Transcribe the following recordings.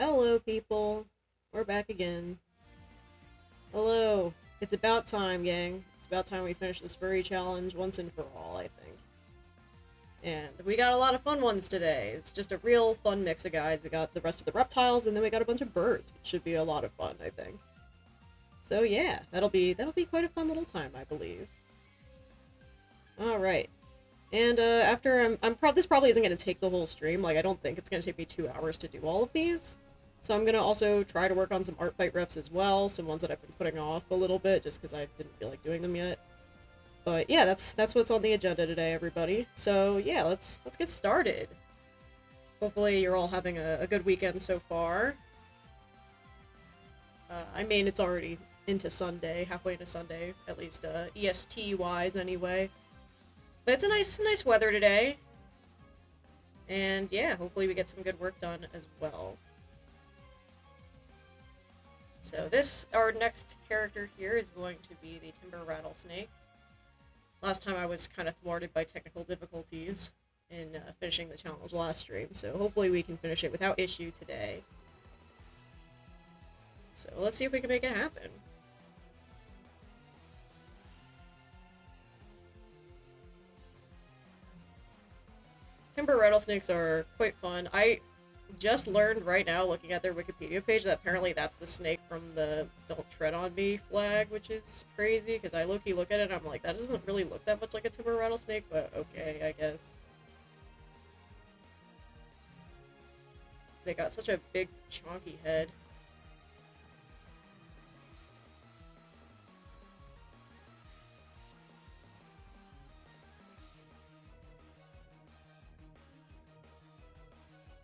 Hello, people. We're back again. Hello. It's about time, gang. It's about time we finish this furry challenge once and for all, I think. And we got a lot of fun ones today. It's just a real fun mix of guys. We got the rest of the reptiles, and then we got a bunch of birds, which should be a lot of fun, I think. So yeah, that'll be quite a fun little time, I believe. Alright. And after this probably isn't going to take the whole stream. Like, I don't think it's going to take me 2 hours to do all of these. So I'm going to also try to work on some ArtFight refs as well, some ones that I've been putting off a little bit just because I didn't feel like doing them yet. But yeah, that's what's on the agenda today, everybody. So yeah, let's get started. Hopefully you're all having a good weekend so far. I mean, it's already into Sunday, halfway into Sunday, at least EST-wise anyway. But it's a nice weather today. And yeah, hopefully we get some good work done as well. So our next character here is going to be the Timber Rattlesnake. Last time I was kind of thwarted by technical difficulties in finishing the challenge last stream, so hopefully we can finish it without issue today. So let's see if we can make it happen. Timber rattlesnakes are quite fun. I just learned right now, looking at their Wikipedia page, that apparently that's the snake from the Don't Tread on Me flag, which is crazy, because I look at it and I'm like, that doesn't really look that much like a timber rattlesnake, but okay, I guess. They got such a big, chonky head.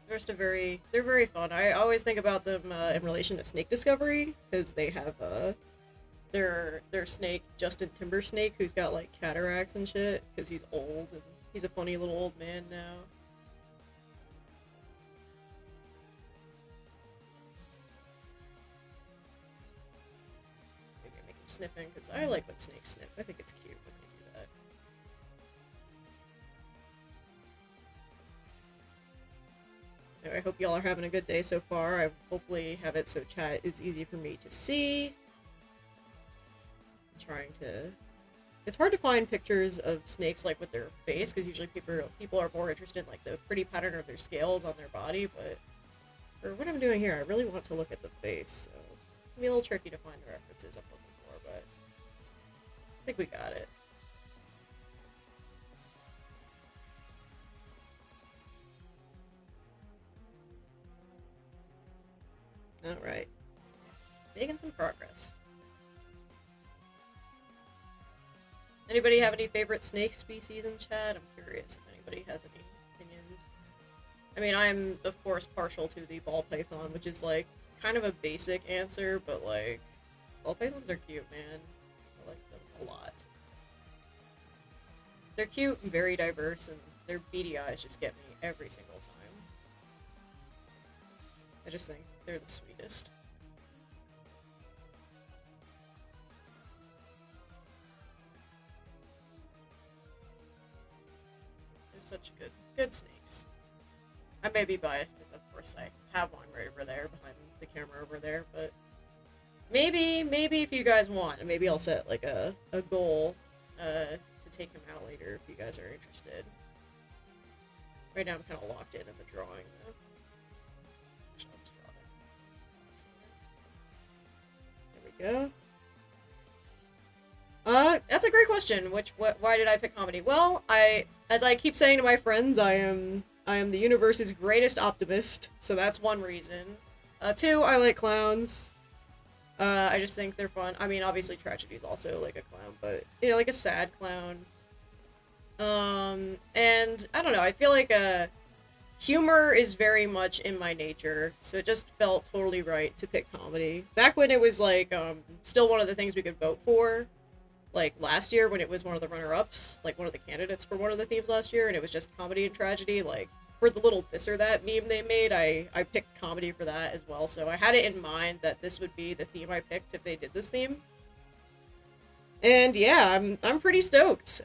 They're very fun. I always think about them in relation to Snake Discovery, because they have their snake, Justin Timber Snake, who's got like cataracts and shit, because he's old and he's a funny little old man now. Maybe I make him sniffing, because I like when snakes sniff. I think it's cute when they do that. I hope y'all are having a good day so far. I hopefully have it so chat is easy for me to see. I'm trying to... It's hard to find pictures of snakes like with their face, because usually people are more interested in like the pretty pattern of their scales on their body, but for what I'm doing here, I really want to look at the face, so it'll be a little tricky to find the references I'm looking for, but I think we got it. Alright. Making some progress. Anybody have any favorite snake species in chat? I'm curious if anybody has any opinions. I mean, I'm, of course, partial to the ball python, which is, like, kind of a basic answer, but, like, ball pythons are cute, man. I like them a lot. They're cute and very diverse, and their beady eyes just get me every single time. I just think they're the sweetest. They're such good snakes. I may be biased because, of course, I have one right over there behind the camera over there, but maybe if you guys want, and maybe I'll set like a goal to take him out later if you guys are interested. Right now I'm kind of locked in the drawing though. Go. That's a great question. Why did I pick comedy? Well, as I keep saying to my friends, I am the universe's greatest optimist, so that's one reason. Two, I like clowns. I just think they're fun. I mean, obviously tragedy's also like a clown, but, you know, like a sad clown. And, I don't know, I feel like, humor is very much in my nature, so it just felt totally right to pick comedy. Back when it was, like, still one of the things we could vote for, like, last year when it was one of the runner-ups, like, one of the candidates for one of the themes last year, and it was just comedy and tragedy, like, for the little this or that meme they made, I picked comedy for that as well, so I had it in mind that this would be the theme I picked if they did this theme. And yeah, I'm pretty stoked.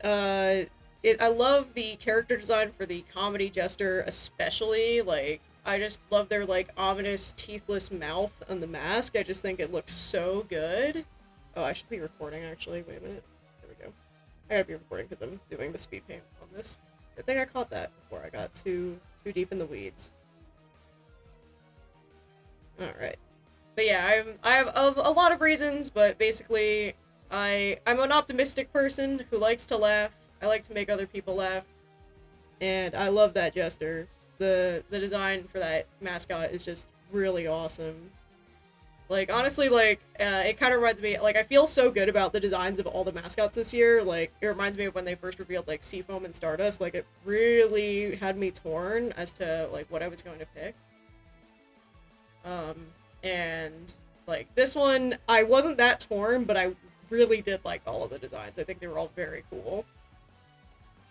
I love the character design for the comedy jester, especially. Like, I just love their, like, ominous, teethless mouth on the mask. I just think it looks so good. Oh, I should be recording, actually. Wait a minute. There we go. I gotta be recording because I'm doing the speed paint on this. Good thing I caught that before I got too deep in the weeds. Alright. But yeah, I have a lot of reasons, but basically, I'm an optimistic person who likes to laugh. I like to make other people laugh. And I love that jester. The design for that mascot is just really awesome. Like, honestly, like, it kind of reminds me, like, I feel so good about the designs of all the mascots this year. Like, it reminds me of when they first revealed, like, Seafoam and Stardust. Like, it really had me torn as to, like, what I was going to pick. And, like, this one, I wasn't that torn, but I really did like all of the designs. I think they were all very cool.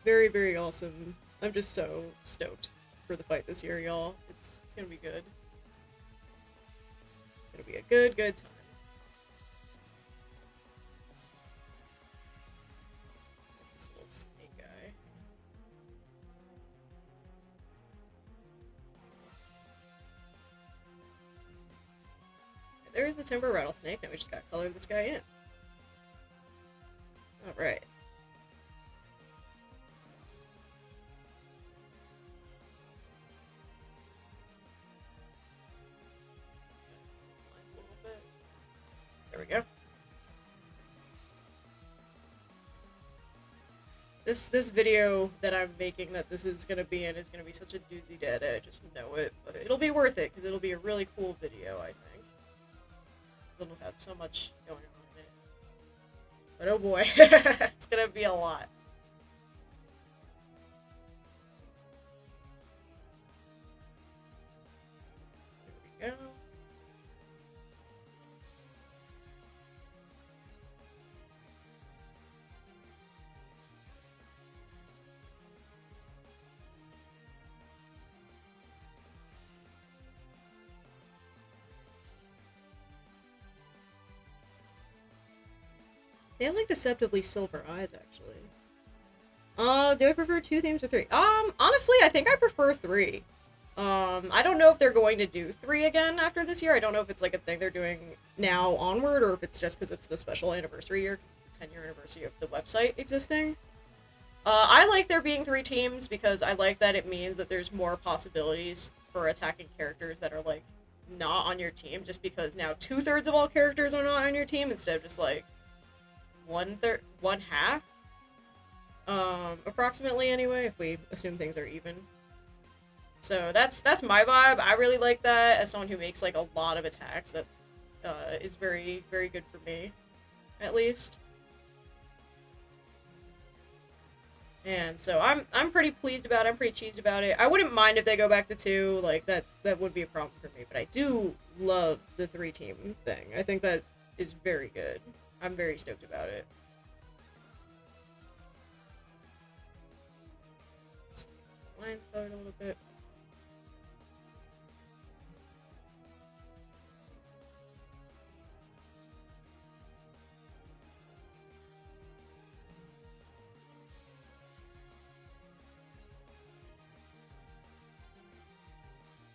Very, very awesome. I'm just so stoked for the fight this year, y'all. It's gonna be good. It'll be a good time. What's this little snake guy? There's the timber rattlesnake. Now we just gotta color this guy in. Alright. There we go. This video that I'm making that this is gonna be in is gonna be such a doozy dead. I just know it, but it'll be worth it because it'll be a really cool video, I think. It'll have so much going on in it. But oh boy, it's gonna be a lot. There we go. They have, like, deceptively silver eyes, actually. Do I prefer 2 themes or 3? Honestly, I think I prefer 3. I don't know if they're going to do 3 again after this year. I don't know if it's, like, a thing they're doing now onward, or if it's just because it's the special anniversary year, because it's the 10-year anniversary of the website existing. I like there being 3 teams, because I like that it means that there's more possibilities for attacking characters that are, like, not on your team, just because now 2/3 of all characters are not on your team, instead of just, like, 1/2, approximately anyway, if we assume things are even. So that's my vibe. I really like that as someone who makes, like, a lot of attacks. That is very, very good for me, at least. And so I'm pretty pleased about it. I'm pretty cheesed about it. I wouldn't mind if they go back to 2. Like, that would be a problem for me. But I do love the 3-team thing. I think that is very good. I'm very stoked about it. Let's see. Lines colored a little bit.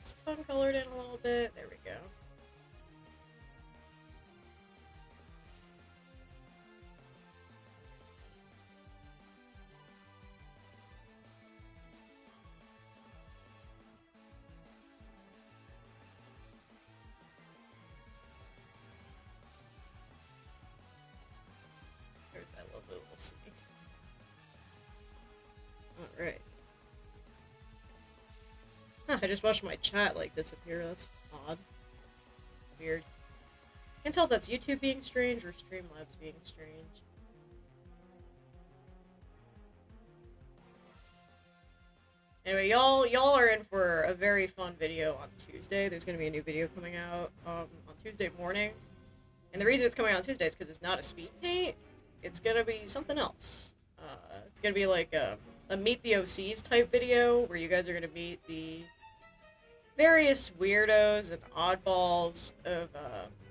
It's tongue colored in a little bit. There we go. There's that lovely little snake. Alright. Huh, I just watched my chat, like, disappear. That's odd. Weird. Can't tell if that's YouTube being strange or Streamlabs being strange. Anyway, y'all are in for a very fun video on Tuesday. There's gonna be a new video coming out on Tuesday morning. And the reason it's coming out on Tuesday is because it's not a speed paint. It's gonna be something else. It's gonna be like a Meet the OCs type video where you guys are gonna meet the various weirdos and oddballs of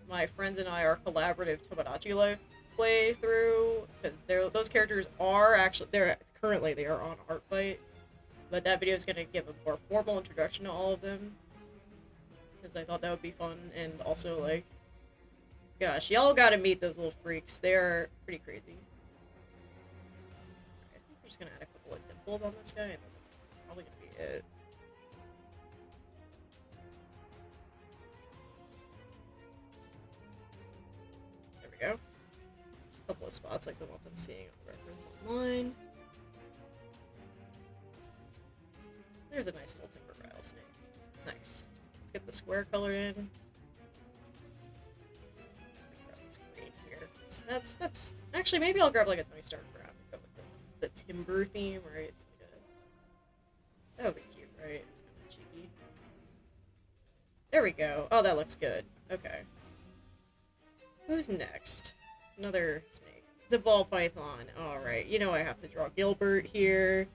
my friends and I, our collaborative Tomodachi Life playthrough, because those characters are actually they are on ArtFight, but that video is going to give a more formal introduction to all of them. because I thought that would be fun, and also, like, gosh, y'all gotta meet those little freaks. They're pretty crazy. I think we're just gonna add a couple of dimples on this guy, and then that's probably gonna be it. There we go. A couple of spots like the ones I'm seeing on the reference online. There's a nice little timber rattlesnake. Nice. Let's get the square color in. This green here. So that's actually, maybe I'll grab like a nice dark brown and go with the timber theme, right? It's like a, that would be cute, right? It's kind of cheeky. There we go. Oh, that looks good. Okay. Who's next? Another snake. It's a ball python. Alright, you know I have to draw Gilbert here.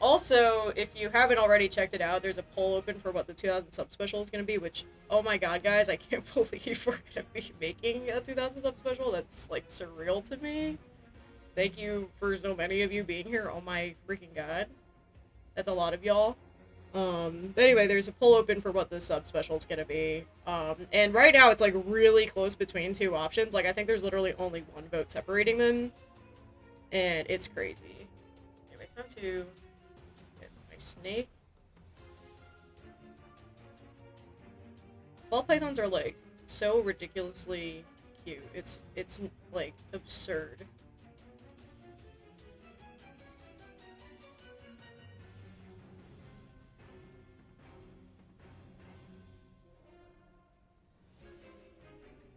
Also, if you haven't already checked it out, there's a poll open for what the 2000 sub special is going to be, which, oh my god, guys, I can't believe we're going to be making a 2000 sub special. That's, like, surreal to me. Thank you for so many of you being here. Oh my freaking god. That's a lot of y'all. But anyway, there's a poll open for what the sub special is going to be. And right now it's, like, really close between two options. Like, I think there's literally only one vote separating them. And it's crazy. Anyway, time to... snake. Ball pythons are like so ridiculously cute. It's like absurd.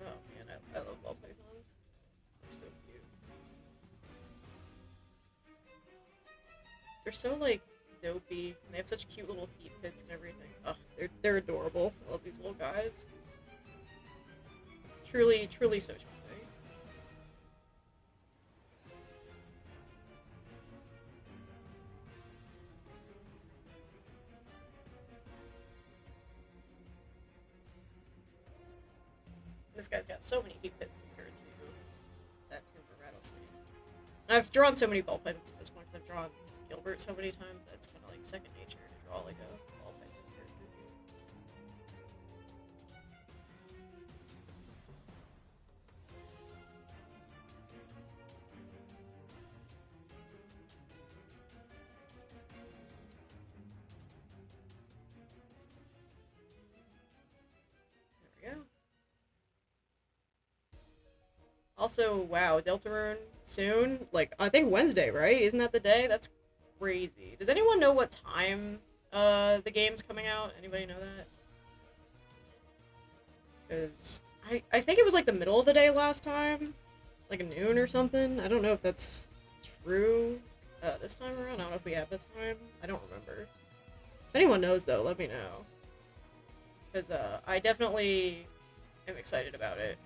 Oh man, I love ball pythons. They're so cute. They're so like dopey. They have such cute little heat pits and everything. Ugh, they're adorable. I love these little guys. Truly, truly so charming. This guy's got so many heat pits compared to that timber rattlesnake. And I've drawn so many ball pythons at this point because I've drawn Gilbert so many times that it's kind of like second nature to draw like a ball python character. There we go. Also, wow, Deltarune soon? Like, I think Wednesday, right? Isn't that the day? That's crazy. Does anyone know what time the game's coming out? Anybody know that? Because I think it was like the middle of the day last time. Like a noon or something. I don't know if that's true this time around. I don't know if we have the time. I don't remember. If anyone knows, though, let me know. Because I definitely am excited about it.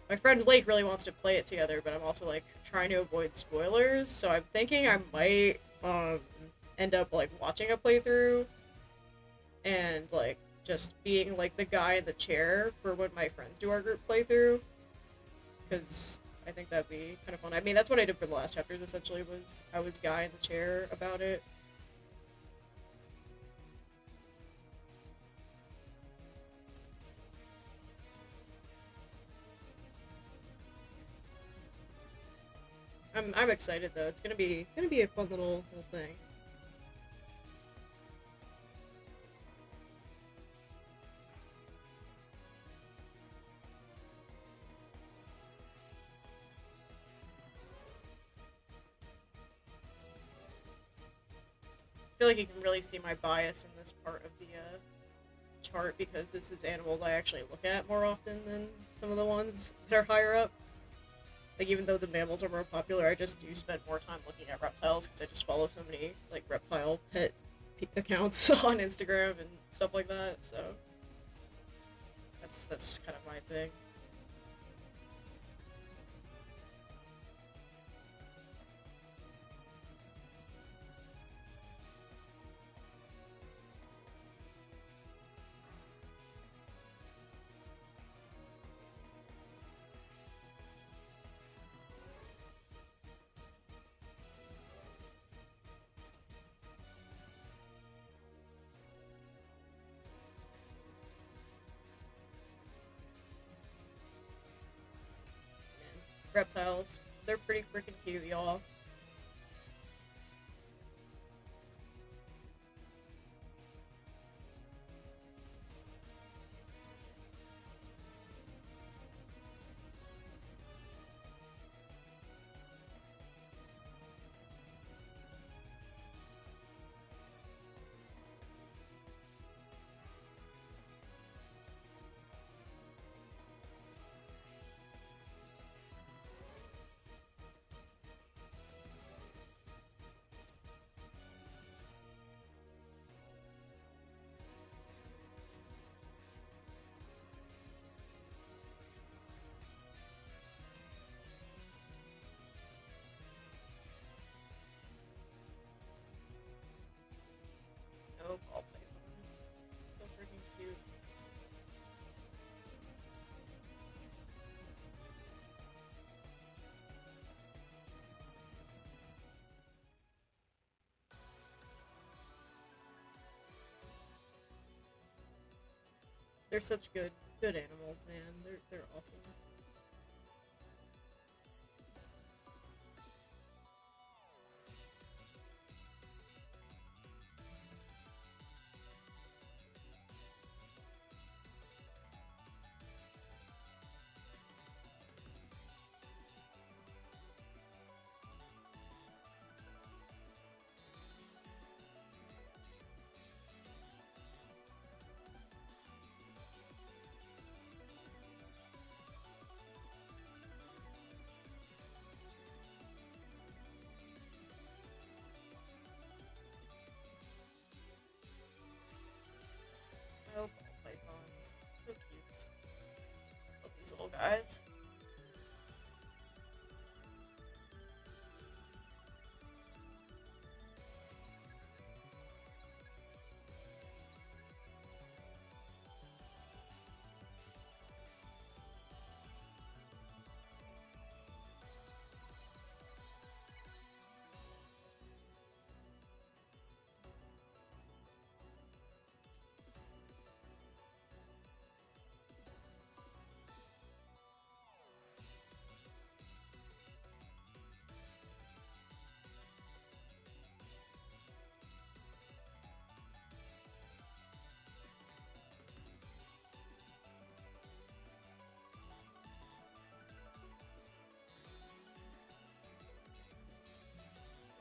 My friend Lake really wants to play it together, but I'm also, like, trying to avoid spoilers, so I'm thinking I might, end up, like, watching a playthrough, and, like, just being, like, the guy in the chair for when my friends do our group playthrough, because I think that'd be kind of fun. I mean, that's what I did for the last chapters, essentially, was I was guy in the chair about it. I'm excited though. It's gonna be a fun little thing. I feel like you can really see my bias in this part of the chart because this is animals I actually look at more often than some of the ones that are higher up. Like, even though the mammals are more popular, I just do spend more time looking at reptiles because I just follow so many, like, reptile pet accounts on Instagram and stuff like that, so that's kind of my thing. reptiles. They're pretty freaking cute, y'all. Oh, ball pythons. So freaking cute. They're such good animals, man. They're awesome. Oh, ball pythons. So cute. Love these little guys.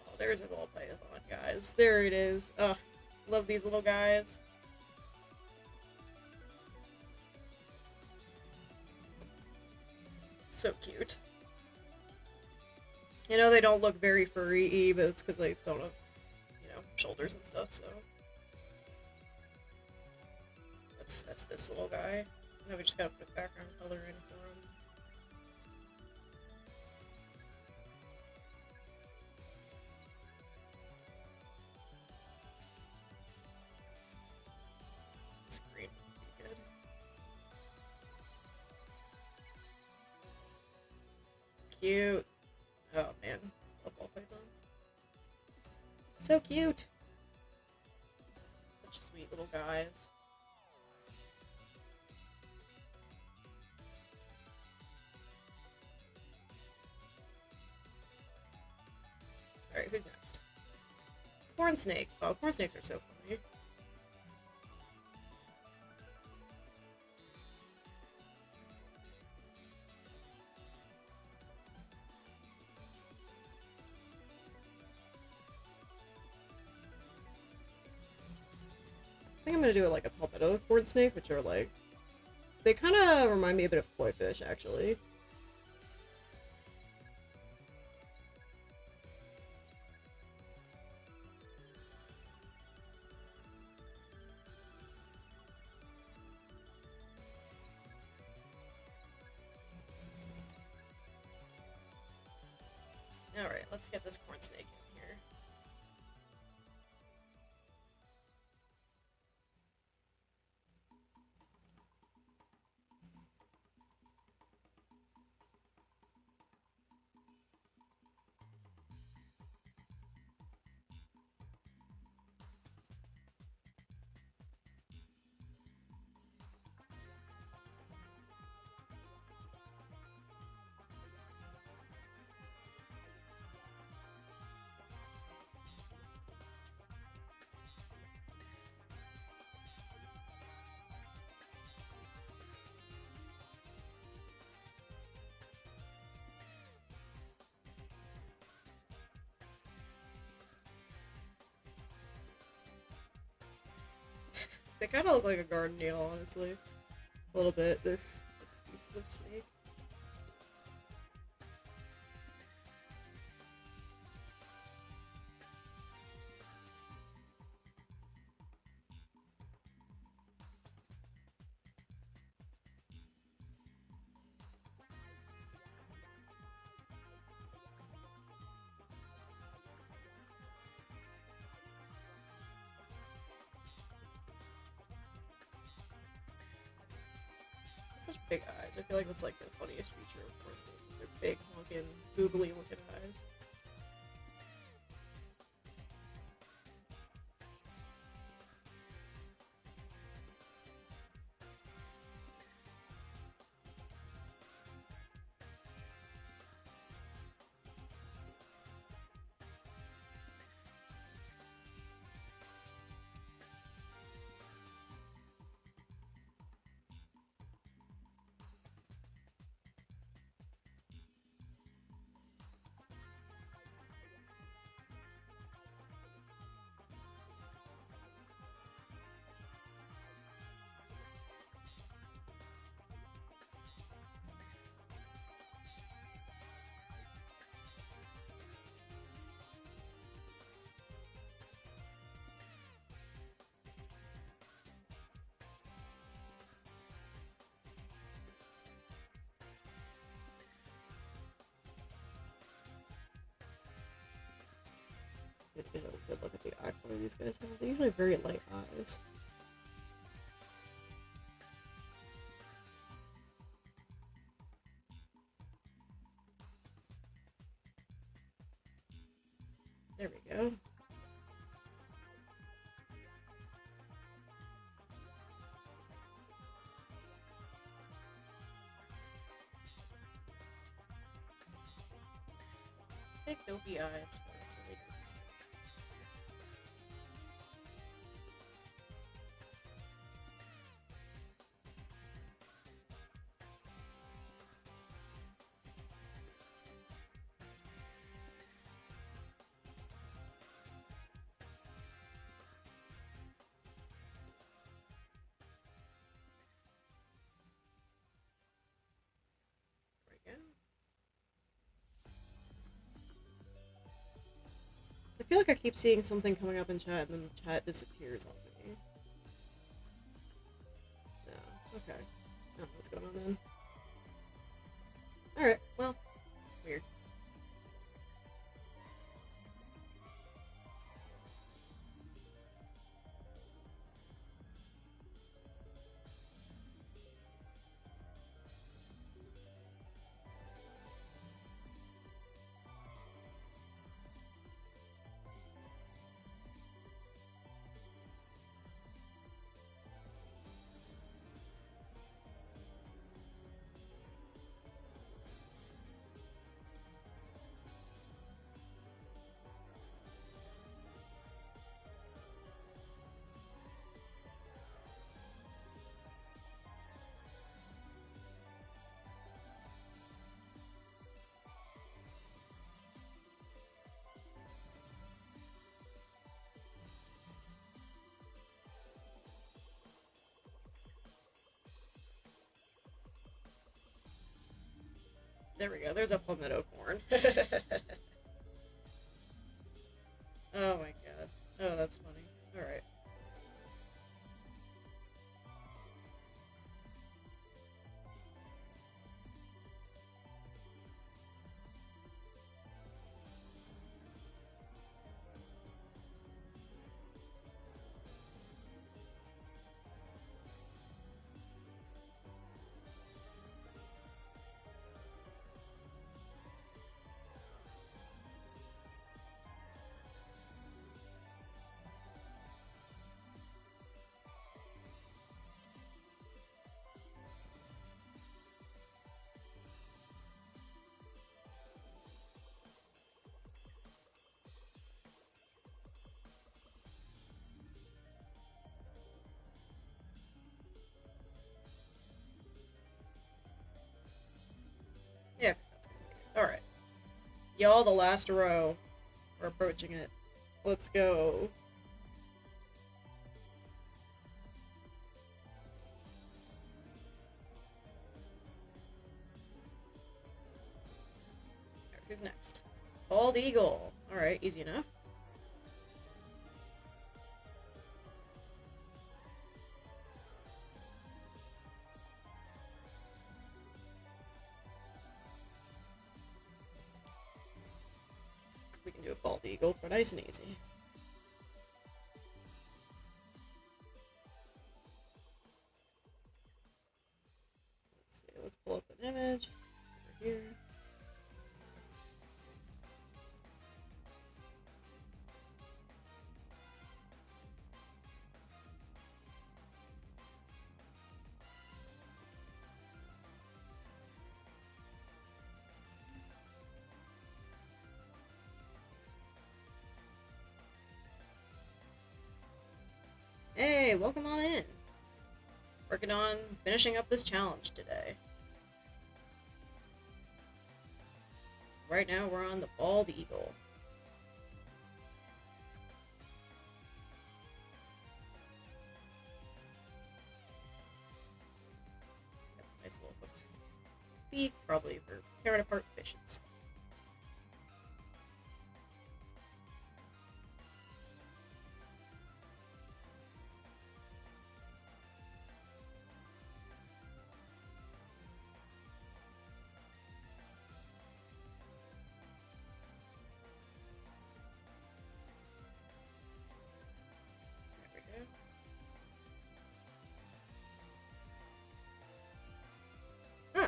Oh, there's a ball python, guys. There it is. Ugh, love these little guys. So cute. I know they don't look very furry-y, but it's because they don't have, shoulders and stuff, so. That's this little guy. Now we just gotta put background color in for him. This green would be good. Cute. Oh man, love ball pythons. So cute. Such sweet little guys. Alright, who's next? Corn snake. Oh, corn snakes are so funny. I think I'm gonna do it like a palmetto corn snake, which are like... They kind of remind me a bit of koi fish, actually. Alright, let's get this corn snake in here. They kind of look like a garden eel, honestly. A little bit, this species of snake. Such big eyes. I feel like that's like the funniest feature of horses is their big, honking, googly looking eyes. Good look at the eye color these guys have. They usually have very light eyes. There we go. Big dopey eyes for a silly dopey snake. There we go. I feel like I keep seeing something coming up in chat and then chat disappears on me. No, okay. I don't know what's going on then. Alright, well, weird. There we go, there's a palmetto corn. Oh my god. Oh, that's funny. Alright. Yeah, that's gonna be it. Alright. Y'all, the last row. We're approaching it. Let's go. is next? Bald eagle. Alright, easy enough. We can do a bald eagle, but nice and easy. Let's see, let's pull up an image over here. Hey, welcome on in. Working on finishing up this challenge today. Right now we're on the bald eagle. Got a nice little hooked beak, probably for tearing apart fish and stuff.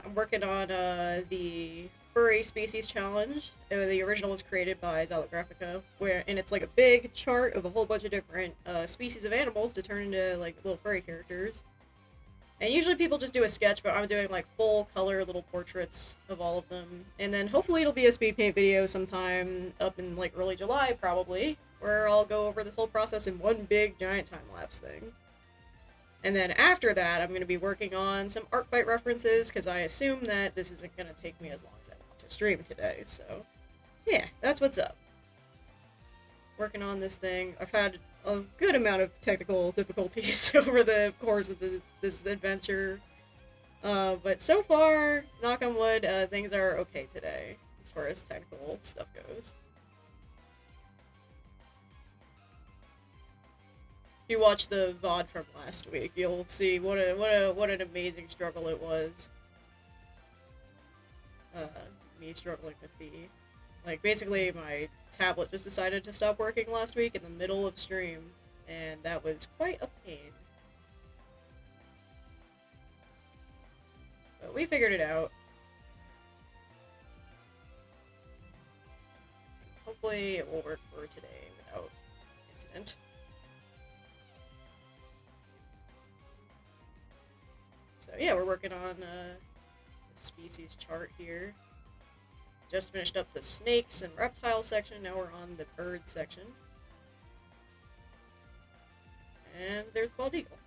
I'm working on the Furry Species challenge. The original was created by Zalographica, and it's like a big chart of a whole bunch of different species of animals to turn into like little furry characters. And usually people just do a sketch, but I'm doing like full color little portraits of all of them. And then hopefully it'll be a speed paint video sometime up in like early July probably, where I'll go over this whole process in one big giant time-lapse thing. And then after that, I'm going to be working on some ArtFight references, because I assume that this isn't going to take me as long as I want to stream today, so yeah, that's what's up. Working on this thing. I've had a good amount of technical difficulties over the course of this adventure, but so far, knock on wood, things are okay today, as far as technical stuff goes. If you watch the VOD from last week, you'll see what an amazing struggle it was. Me struggling with basically my tablet just decided to stop working last week in the middle of stream, and that was quite a pain. But we figured it out. Hopefully it will work for today without incident. So yeah, we're working on the species chart here. Just finished up the snakes and reptile section, now we're on the bird section. And there's bald eagle.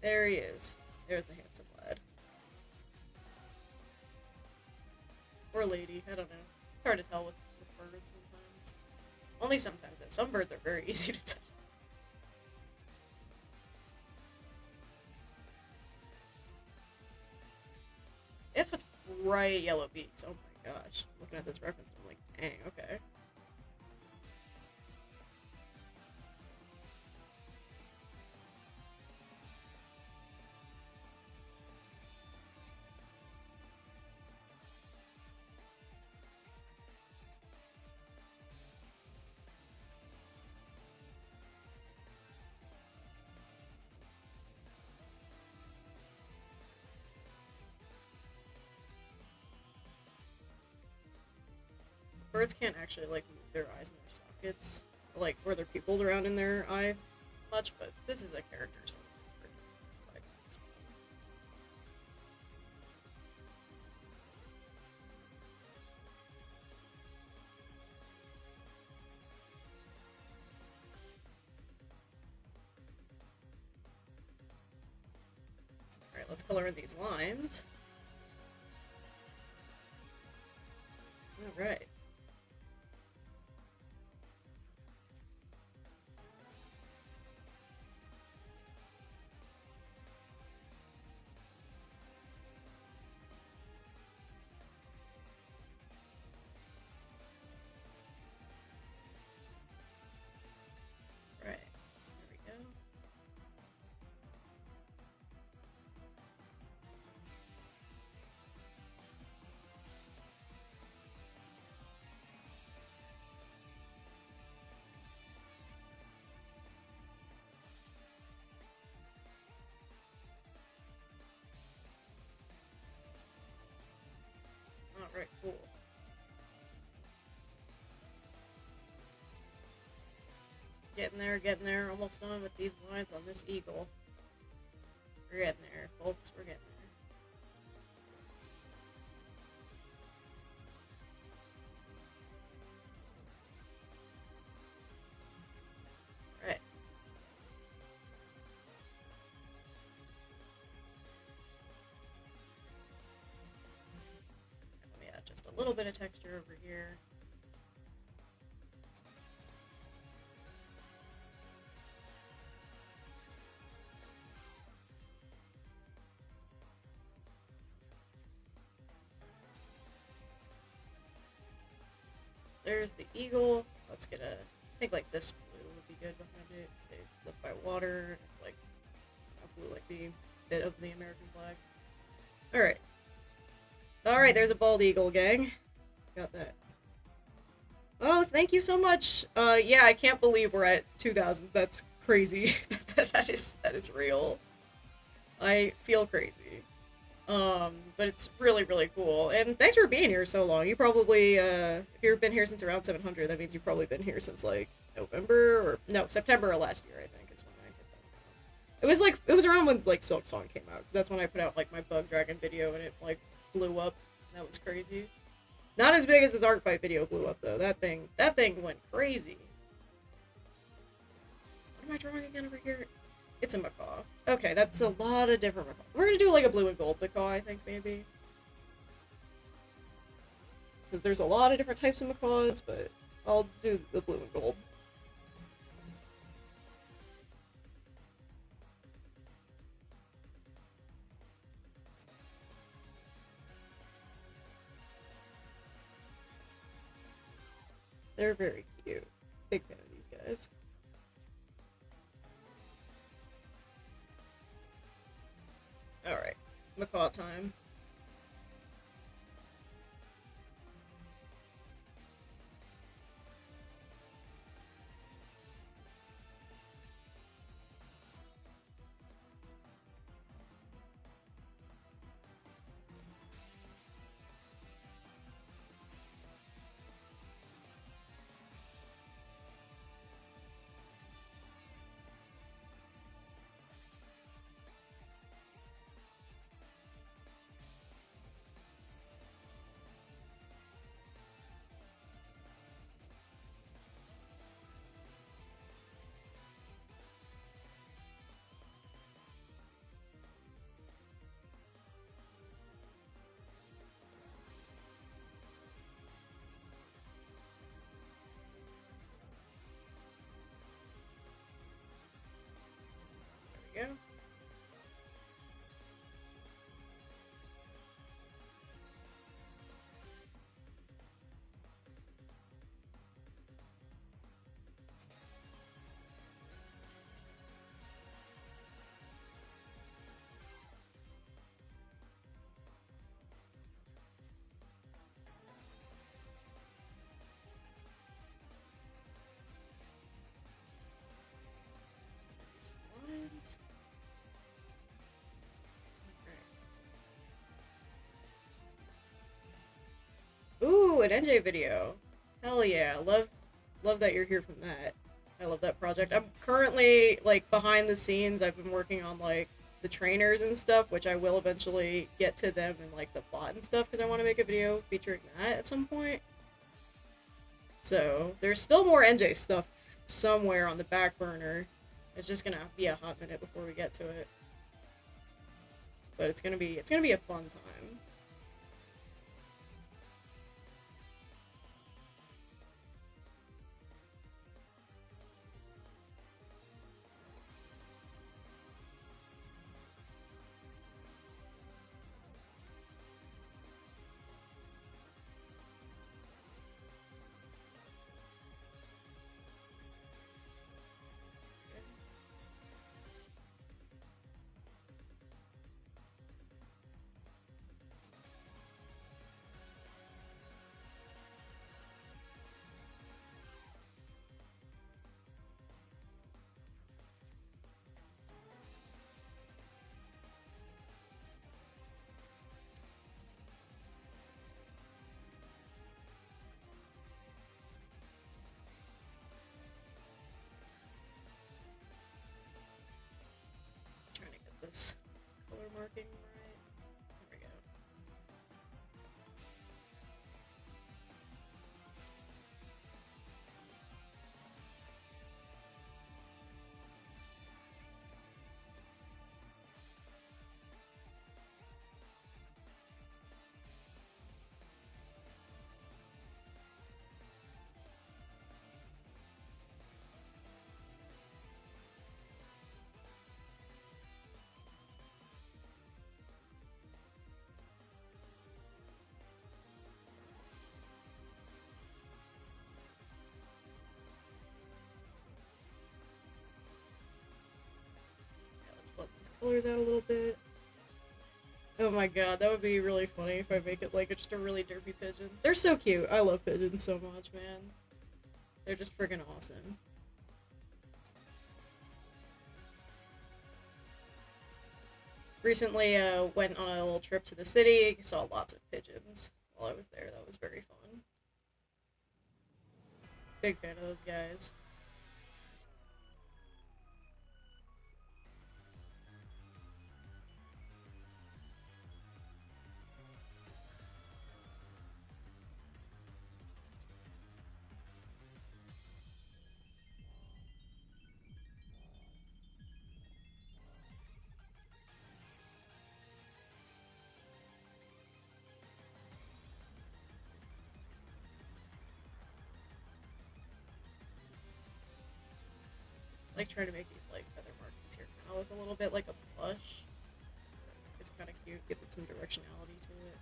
There he is. There's the handsome lad. Or lady, I don't know. It's hard to tell with birds sometimes. Only sometimes, though. Some birds are very easy to tell. They have such bright yellow beaks. Oh my gosh. Looking at this reference, I'm like, dang, okay. Birds can't actually, like, move their eyes in their sockets, like, where their pupils around in their eye much, but this is a character, so it's fine. Alright, let's color in these lines. Alright. Getting there. Almost done with these lines on this eagle. We're getting there, folks. We're getting there. Alright. Let me add just a little bit of texture over here. There's the eagle. Let's get a, I think like this blue would be good behind it, because they live by water. It's like a blue, like the bit of the American flag. Alright. Alright, there's a bald eagle, gang. Got that. Oh, thank you so much. Yeah, I can't believe we're at 2,000. That's crazy. that is real. I feel crazy. But it's really, really cool. And thanks for being here so long. You probably, if you've been here since around 700, that means you've probably been here since, like, November, or, no, September of last year, I think, is when I hit that. It was, like, it was around when, like, Silk Song came out, because that's when I put out, like, my Bug Dragon video, and it, like, blew up. That was crazy. Not as big as this ArtFight video blew up, though. That thing went crazy. What am I drawing again over here? It's a macaw. Okay, that's a lot of different macaws. We're gonna do like a blue and gold macaw, I think, maybe. Because there's a lot of different types of macaws, but I'll do the blue and gold. They're very cute. Big fan of these guys. Alright, macaw time. There we go. These lines. Ooh, an NJ video. Hell yeah. Love that you're here from that. I love that project. I'm currently, like, behind the scenes, I've been working on, like, the trainers and stuff, which I will eventually get to them and, like, the bot and stuff, because I want to make a video featuring that at some point. So, there's still more NJ stuff somewhere on the back burner. It's just gonna be a hot minute before we get to it. But it's gonna be a fun time. colors out a little bit. Oh my god, that would be really funny if I make it like just a really derpy pigeon. They're so cute. I love pigeons so much, man. They're just friggin' awesome. Recently, went on a little trip to the city, saw lots of pigeons while I was there. That was very fun. Big fan of those guys. I like trying to make these like feather markings here kind of look a little bit like a blush. It's kind of cute, gives it some directionality to it.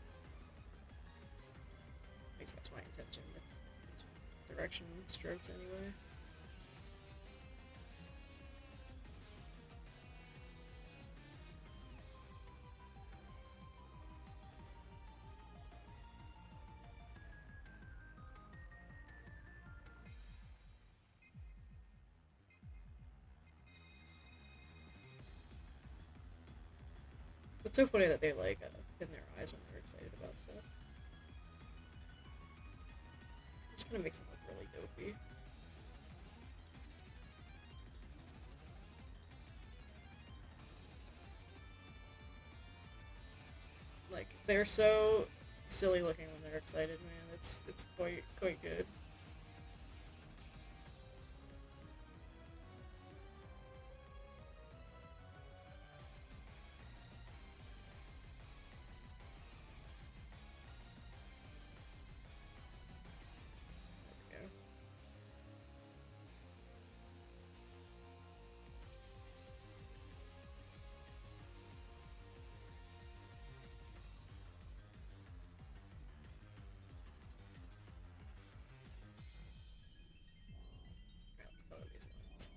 At least that's my intention with these direction strokes anyway. It's so funny that they like pin their eyes when they're excited about stuff. Just kind of makes them look really dopey. Like they're so silly looking when they're excited, man. It's quite good. There we go. Okay, let's color these lines.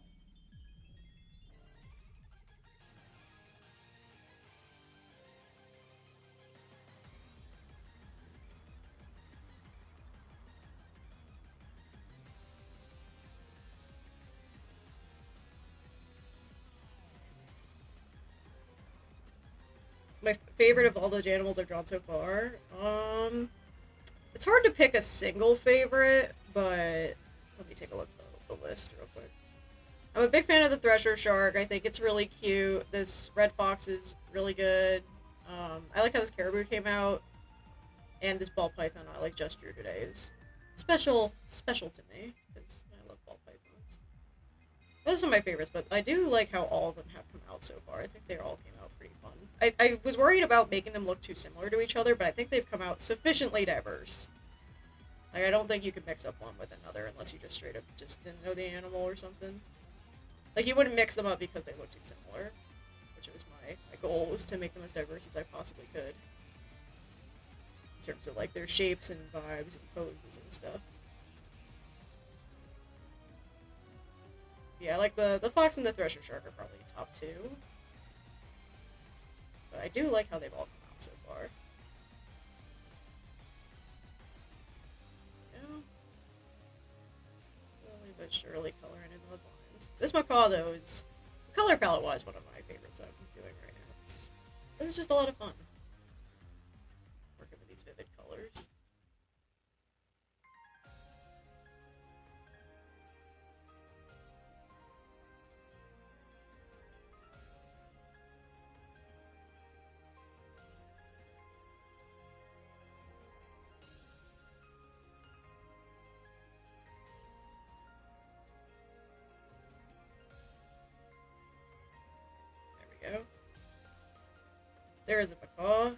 My favorite of all the animals I've drawn so far. It's hard to pick a single favorite, but let me take a look at the list real quick. I'm a big fan of the thresher shark. I think it's really cute. This red fox is really good. I like how this caribou came out, and this ball python I like just drew today is special to me because I love ball pythons. Those are my favorites, but I do like how all of them have come out so far. I think they all came out pretty fun. I was worried about making them look too similar to each other, but I think they've come out sufficiently diverse. Like, I don't think you could mix up one with another unless you just straight up just didn't know the animal or something. Like, you wouldn't mix them up because they look too similar, which was my goal, was to make them as diverse as I possibly could. In terms of, like, their shapes and vibes and poses and stuff. Yeah, like, the fox and the thresher shark are probably top two. But I do like how they've all come out so far. Yeah. Slowly but surely coloring in those lines. This macaw, though, is, color palette-wise, one of my favorites I'm doing right now. This is just a lot of fun. Working with these vivid colors. Go. There is a macaw. I'll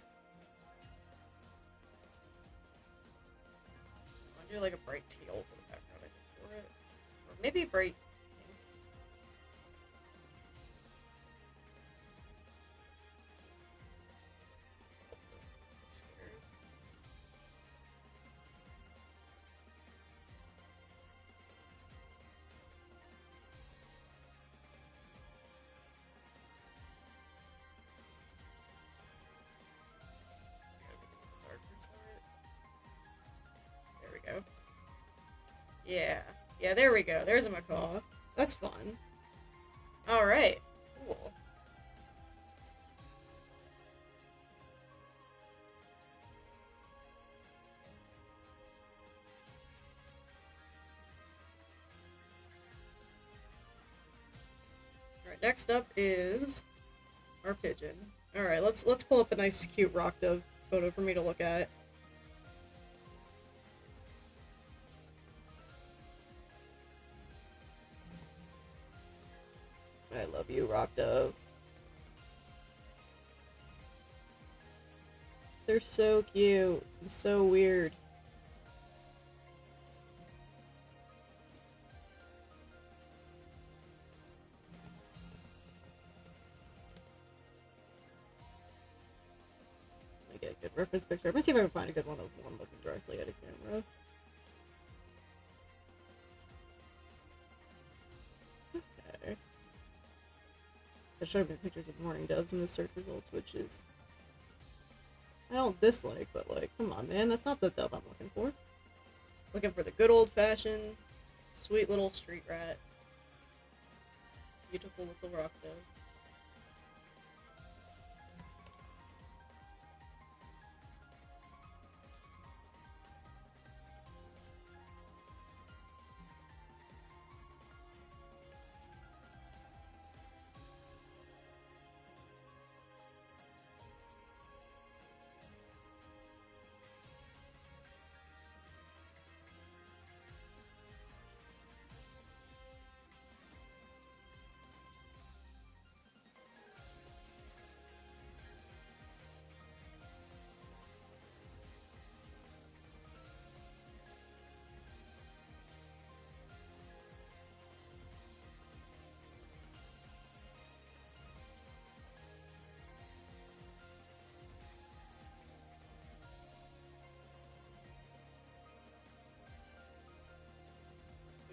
do like a bright teal for the background, I think, for it. Or maybe bright pink. Squares. Yeah. Yeah, there we go. There's a macaw. That's fun. Alright. Cool. Alright, next up is our pigeon. Alright, let's pull up a nice cute rock dove photo for me to look at. I love you, rock dove. They're so cute and so weird. Let me get a good reference picture. I'm gonna see if I can find a good one of one looking directly at a camera. Okay. They're showing me pictures of mourning doves in the search results, which is... I don't dislike, but like, come on, man, that's not the dove I'm looking for. Looking for the good old-fashioned, sweet little street rat. Beautiful little rock dove.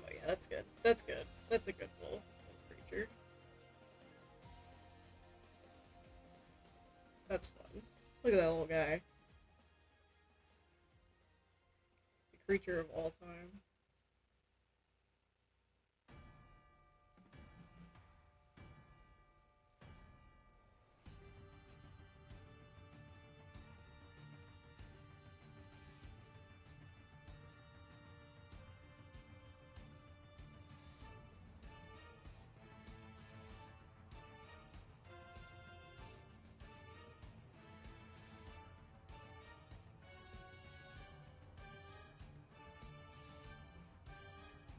Oh yeah, that's good. That's good. That's a good little creature. That's fun. Look at that little guy. The creature of all time.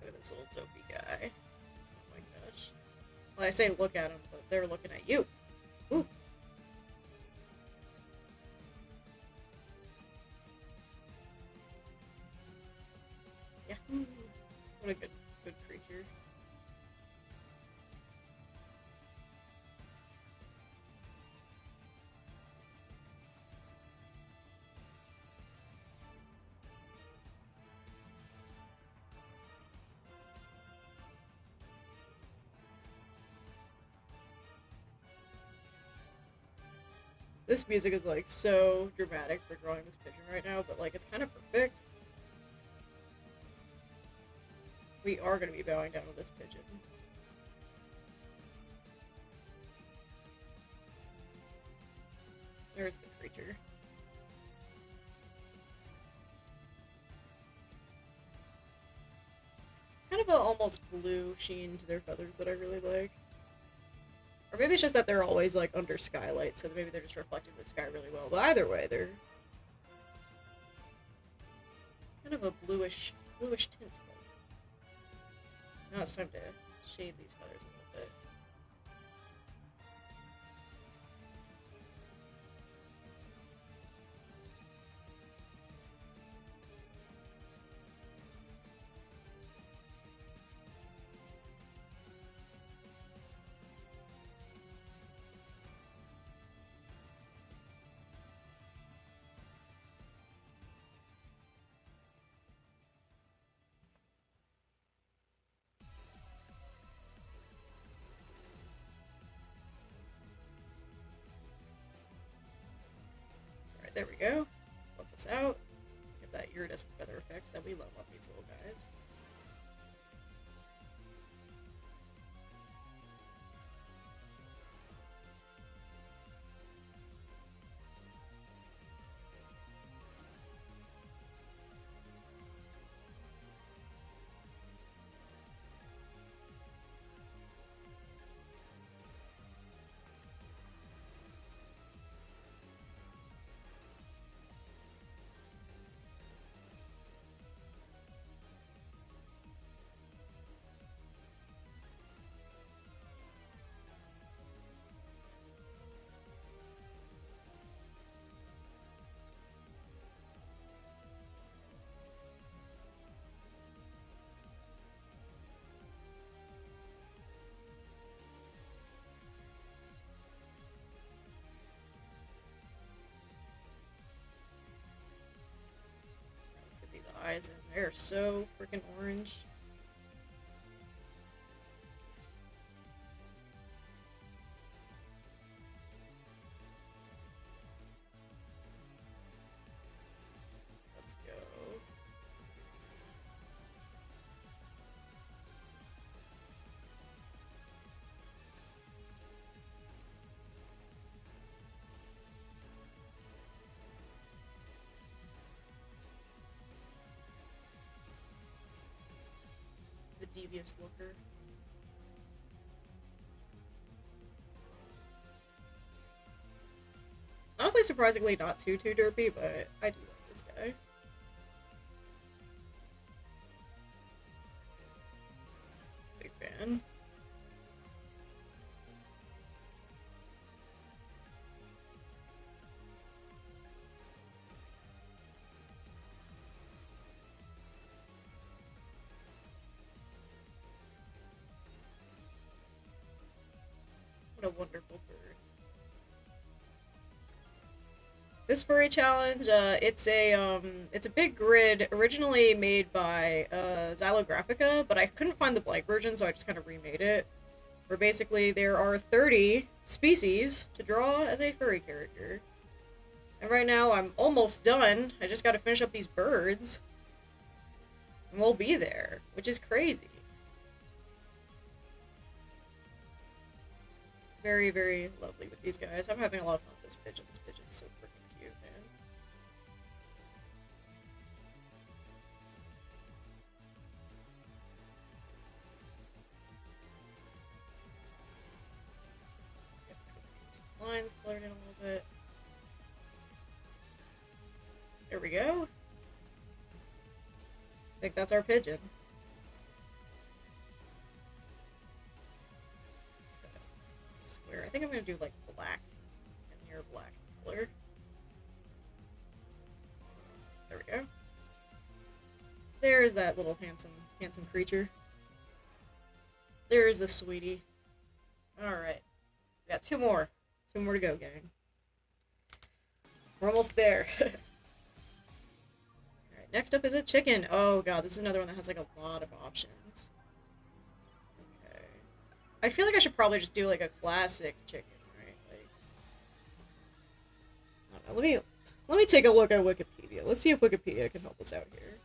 Look at this little dopey guy. Oh my gosh. Well, I say look at him, but they're looking at you. Ooh. Yeah. What a good creature. This music is like so dramatic for drawing this pigeon right now, but like it's kind of perfect. We are going to be bowing down with this pigeon. There's the creature. Kind of a almost blue sheen to their feathers that I really like. Or maybe it's just that they're always like under skylight, so maybe they're just reflecting the sky really well. But either way, they're kind of a bluish tint. Now it's time to shade these feathers a little bit. Alright, there we go. Let's put this out. Get that iridescent feather effect that we love on these little guys. eyes, and they're so freaking orange. Let's go. The devious looker. Honestly, surprisingly not too derpy, but I do like this guy. Big fan. What a wonderful bird. This furry challenge, it's a big grid originally made by Xylographica, but I couldn't find the blank version, so I just kind of remade it. Where basically there are 30 species to draw as a furry character. And right now I'm almost done. I just gotta finish up these birds. And we'll be there, which is crazy. Very, very lovely with these guys. I'm having a lot of fun with this pigeon. This pigeon's so freaking cute, man. Okay, let's get these lines blurred in a little bit. There we go. I think that's our pigeon. Square. I think I'm gonna do like black and near black color. There we go. There's that little handsome creature. There's the sweetie. Alright. We got two more. Two more to go, gang. We're almost there. Alright, next up is a chicken. Oh god, this is another one that has like a lot of options. Okay. I feel like I should probably just do like a classic chicken, right? Like, I don't know, let me take a look at Wikipedia. Let's see if Wikipedia can help us out here.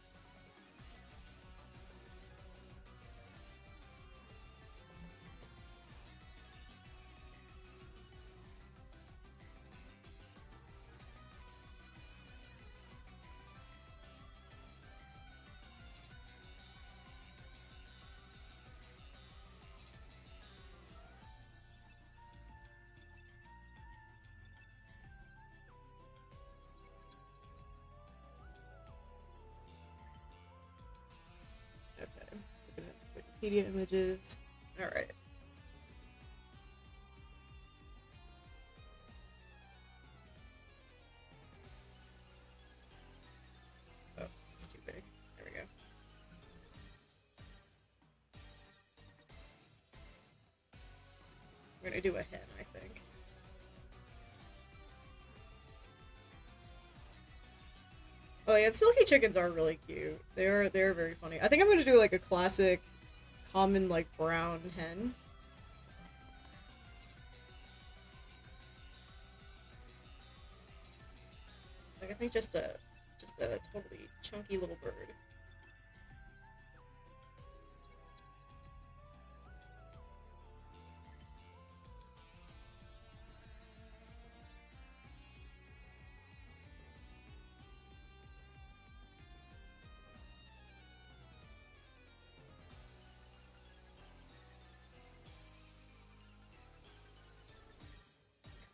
Okay, looking at Wikipedia images. Alright. Oh, this is too big. There we go. We're gonna do a hen, I think. Oh yeah, silky chickens are really cute. They're very funny. I think I'm gonna do like a classic, common like brown hen. Like I think just a totally chunky little bird.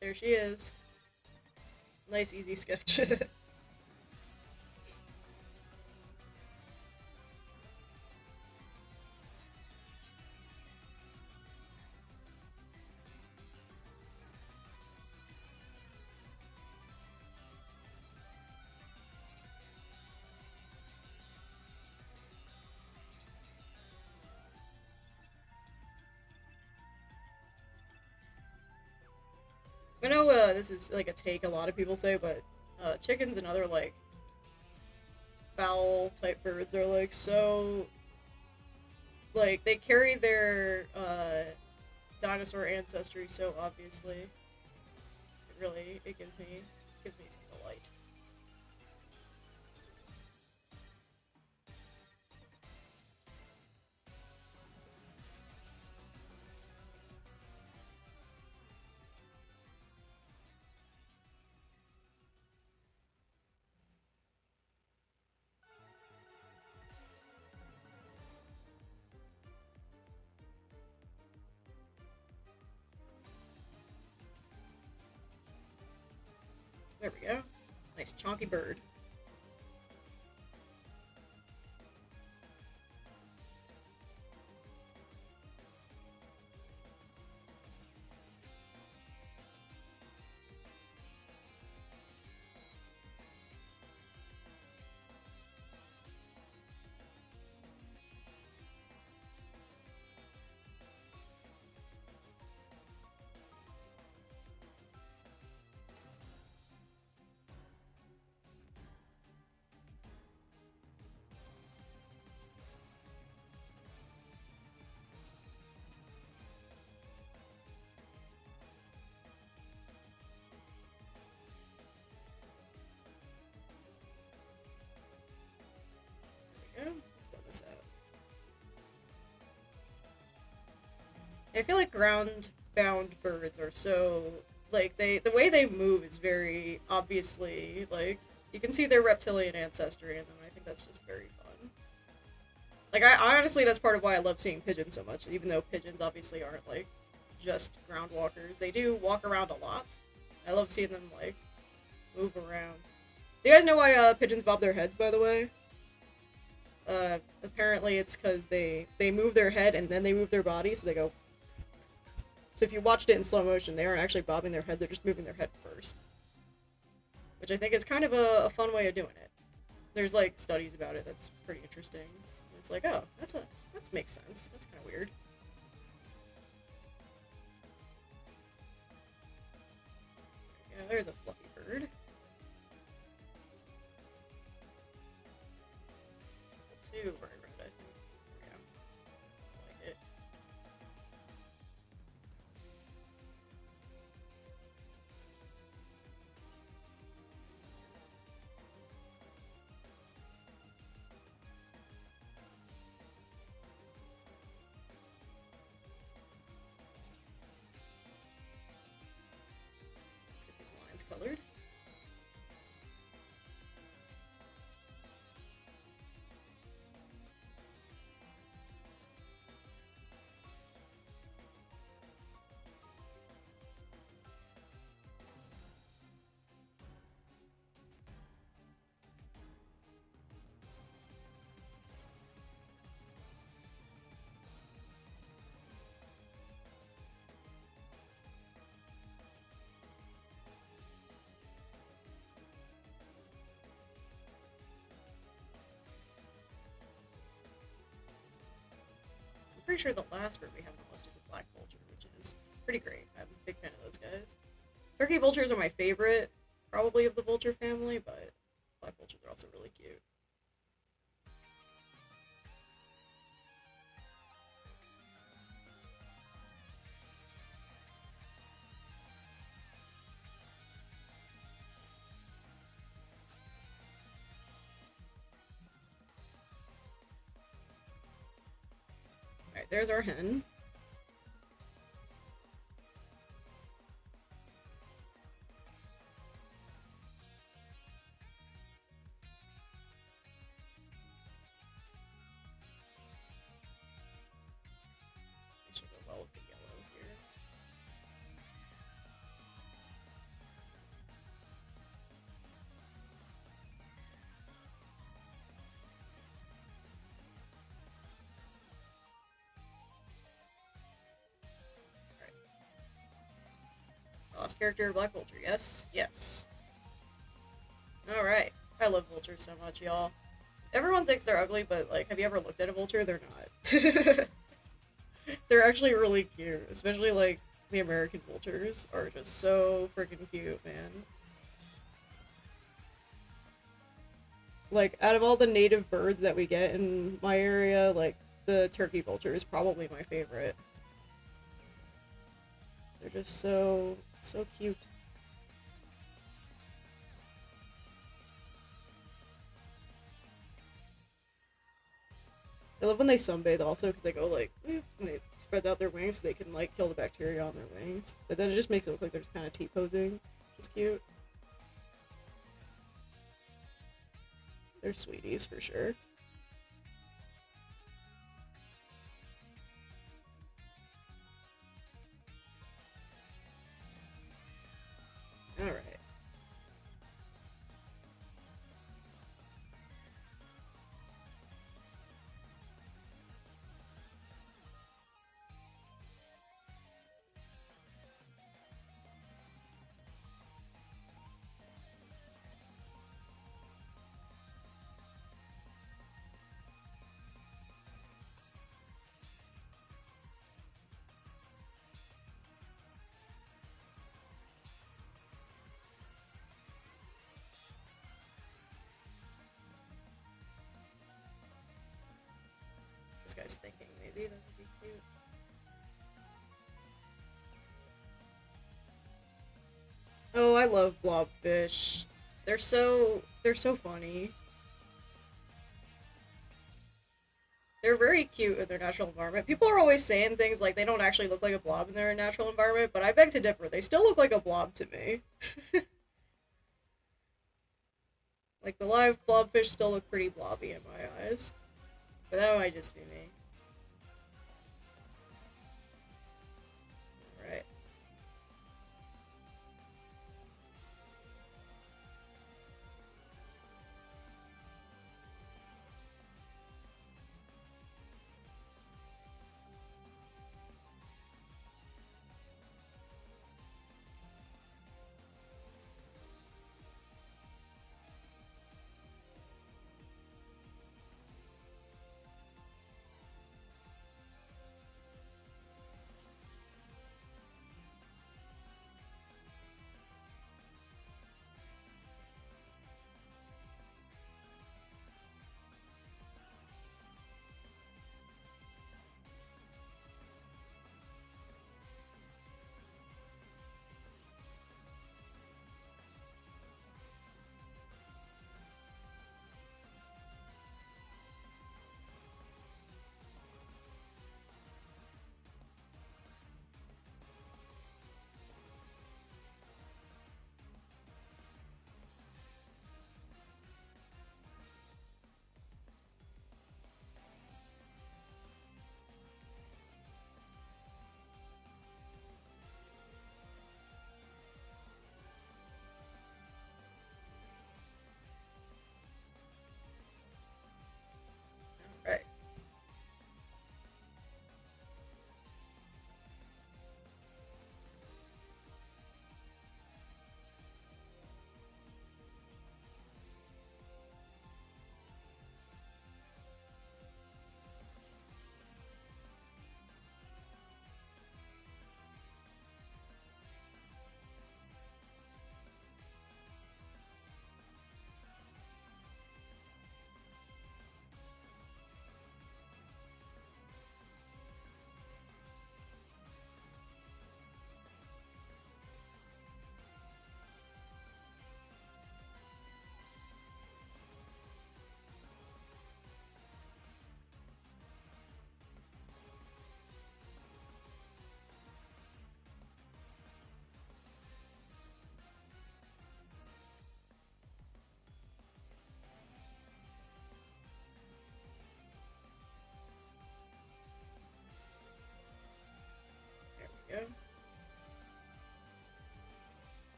There she is. Nice, easy sketch. I know this is like a take a lot of people say, but chickens and other like fowl type birds are like so, like, they carry their dinosaur ancestry so obviously. It gives me some delight. There we go. Nice chonky bird. There we go. Let's build this out. I feel like ground-bound birds are so, like, the way they move is very obviously, like, you can see their reptilian ancestry in them. I think that's just very fun. Like, I honestly, that's part of why I love seeing pigeons so much, even though pigeons obviously aren't, like, just ground walkers. They do walk around a lot. I love seeing them, like, move around. Do you guys know why pigeons bob their heads, by the way? Apparently it's because they move their head and then they move their body, so they go. So if you watched it in slow motion, they aren't actually bobbing their head, they're just moving their head first. Which I think is kind of a fun way of doing it. There's, like, studies about it that's pretty interesting. It's like, oh, that makes sense. That's kind of weird. Yeah, there's a fluffy bird. Too bright red, I think. There we go. I like it. Let's get these lines colored. Pretty sure the last bird we have on the list is a black vulture, which is pretty great. I'm a big fan of those guys. Turkey vultures are my favorite, probably, of the vulture family, but black vultures are also really cute. Alright, there's our hen. Should go well with the yellow here. Lost character of Black Vulture, yes? Yes. Alright. I love vultures so much, y'all. Everyone thinks they're ugly, but, like, have you ever looked at a vulture? They're not. They're actually really cute. Especially, like, the American vultures are just so freaking cute, man. Like, out of all the native birds that we get in my area, like, the turkey vulture is probably my favorite. They're just so cute. I love when they sunbathe also, because they go like, and they spread out their wings so they can like kill the bacteria on their wings. But then it just makes it look like they're just kind of T-posing, which is cute. They're sweeties for sure. Alright. This guy's thinking maybe that would be cute. Oh, I love blobfish. They're so funny. They're very cute in their natural environment. People are always saying things like they don't actually look like a blob in their natural environment, but I beg to differ. They still look like a blob to me. Like, the live blobfish still look pretty blobby in my eyes. But that might just be me. Right.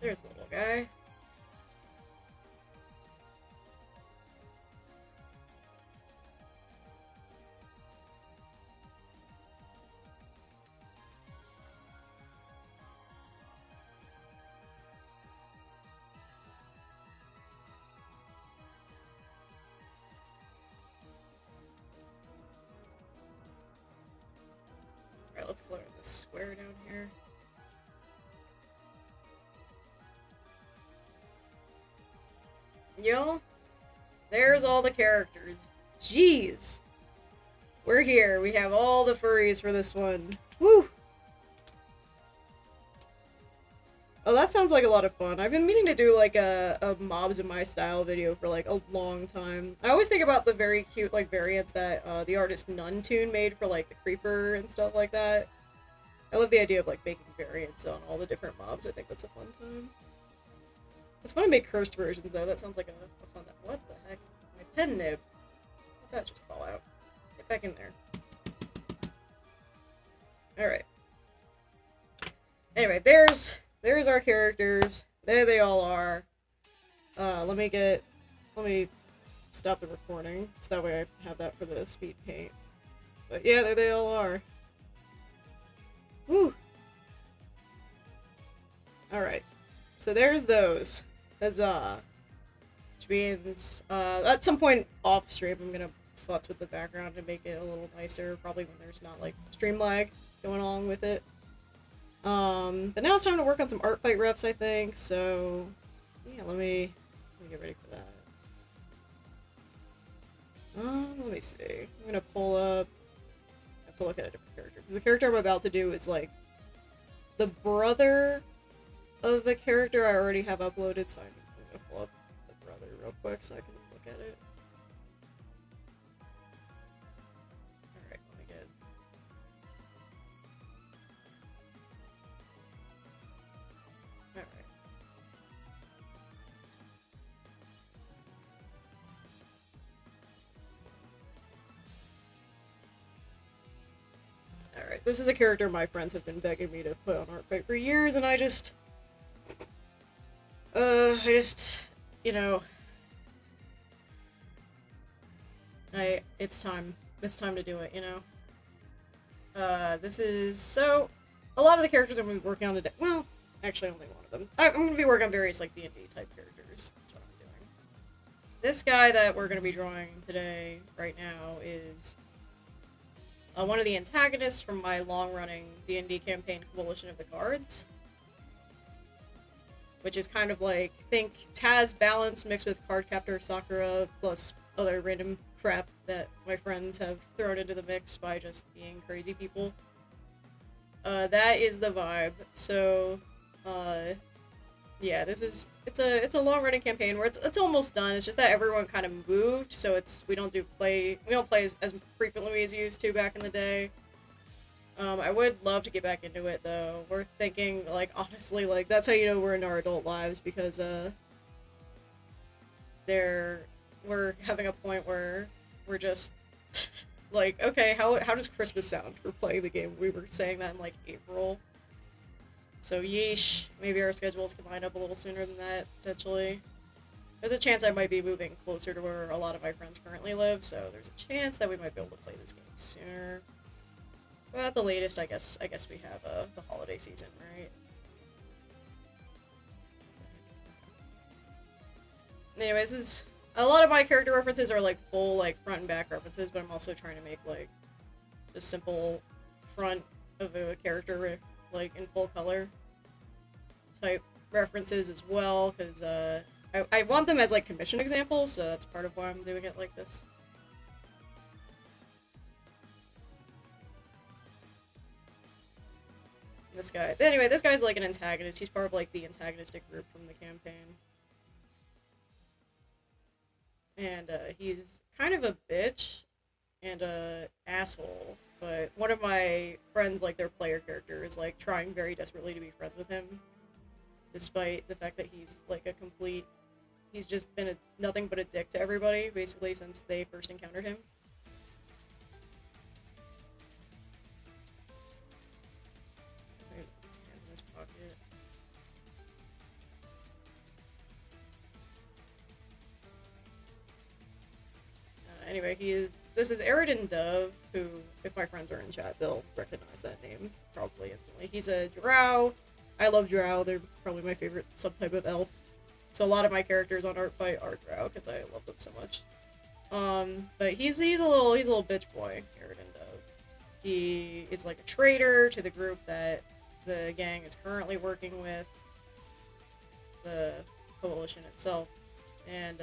There's the little guy. Alright, let's color this square down here. Yo, there's all the characters. Jeez. We're here. We have all the furries for this one. Woo! Oh, that sounds like a lot of fun. I've been meaning to do like a mobs in my style video for like a long time. I always think about the very cute like variants that the artist Nuntoon made for like the creeper and stuff like that. I love the idea of like making variants on all the different mobs. I think that's a fun time. It's fun to make cursed versions though. That sounds like a fun. What the heck? My pen nib. Let that just fall out. Get back in there. Alright. Anyway, there's our characters. There they all are. Let me stop the recording, so that way I have that for the speed paint. But yeah, there they all are. Woo! Alright. So there's those. Huzzah. Which means, at some point off stream, I'm gonna futz with the background to make it a little nicer, probably when there's not, like, stream lag going along with it. But now it's time to work on some ArtFight refs, I think, so yeah, let me get ready for that. Let me see. I'm gonna pull up, I have to look at a different character, because the character I'm about to do is, like, the brother of the character I already have uploaded, so I'm gonna pull up the brother real quick so I can look at it. Alright, let me get... Alright. Alright, this is a character my friends have been begging me to put on ArtFight for years, and I just, you know, it's time to do it, you know? This is, so, a lot of the characters I'm going to be working on today, well, actually only one of them. I'm going to be working on various, like, D&D type characters. That's what I'm doing. This guy that we're going to be drawing today, right now, is one of the antagonists from my long-running D&D campaign, Coalition of the Guards. Which is kind of like, think Taz balance mixed with Cardcaptor Sakura plus other random crap that my friends have thrown into the mix by just being crazy people. That is the vibe. So, yeah, it's a long-running campaign where it's almost done. It's just that everyone kind of moved, so we don't play as frequently as we used to back in the day. I would love to get back into it, though. We're thinking, like, honestly, like, that's how you know we're in our adult lives, because, we're having a point where we're just, like, okay, how does Christmas sound for playing the game? We were saying that in, like, April. So, yeesh. Maybe our schedules can line up a little sooner than that, potentially. There's a chance I might be moving closer to where a lot of my friends currently live, so there's a chance that we might be able to play this game sooner. Well, at the latest, I guess we have the holiday season, right? Anyways, this a lot of my character references are like full like front and back references, but I'm also trying to make like the simple front of a character like in full color type references as well, because I want them as like commission examples, so that's part of why I'm doing it like this. This guy. Anyway, this guy's like an antagonist. He's part of like the antagonistic group from the campaign. And he's kind of a bitch and a asshole, but one of my friends, like their player character, is like trying very desperately to be friends with him, despite the fact that he's like he's just been nothing but a dick to everybody, basically, since they first encountered him. this is Aridin Dove, who, if my friends are in chat, they'll recognize that name probably instantly. He's a drow. I love drow. They're probably my favorite subtype of elf. So a lot of my characters on ArtFight are drow because I love them so much. But he's a little bitch boy, Aridin Dove. He is like a traitor to the group that the gang is currently working with, the coalition itself, and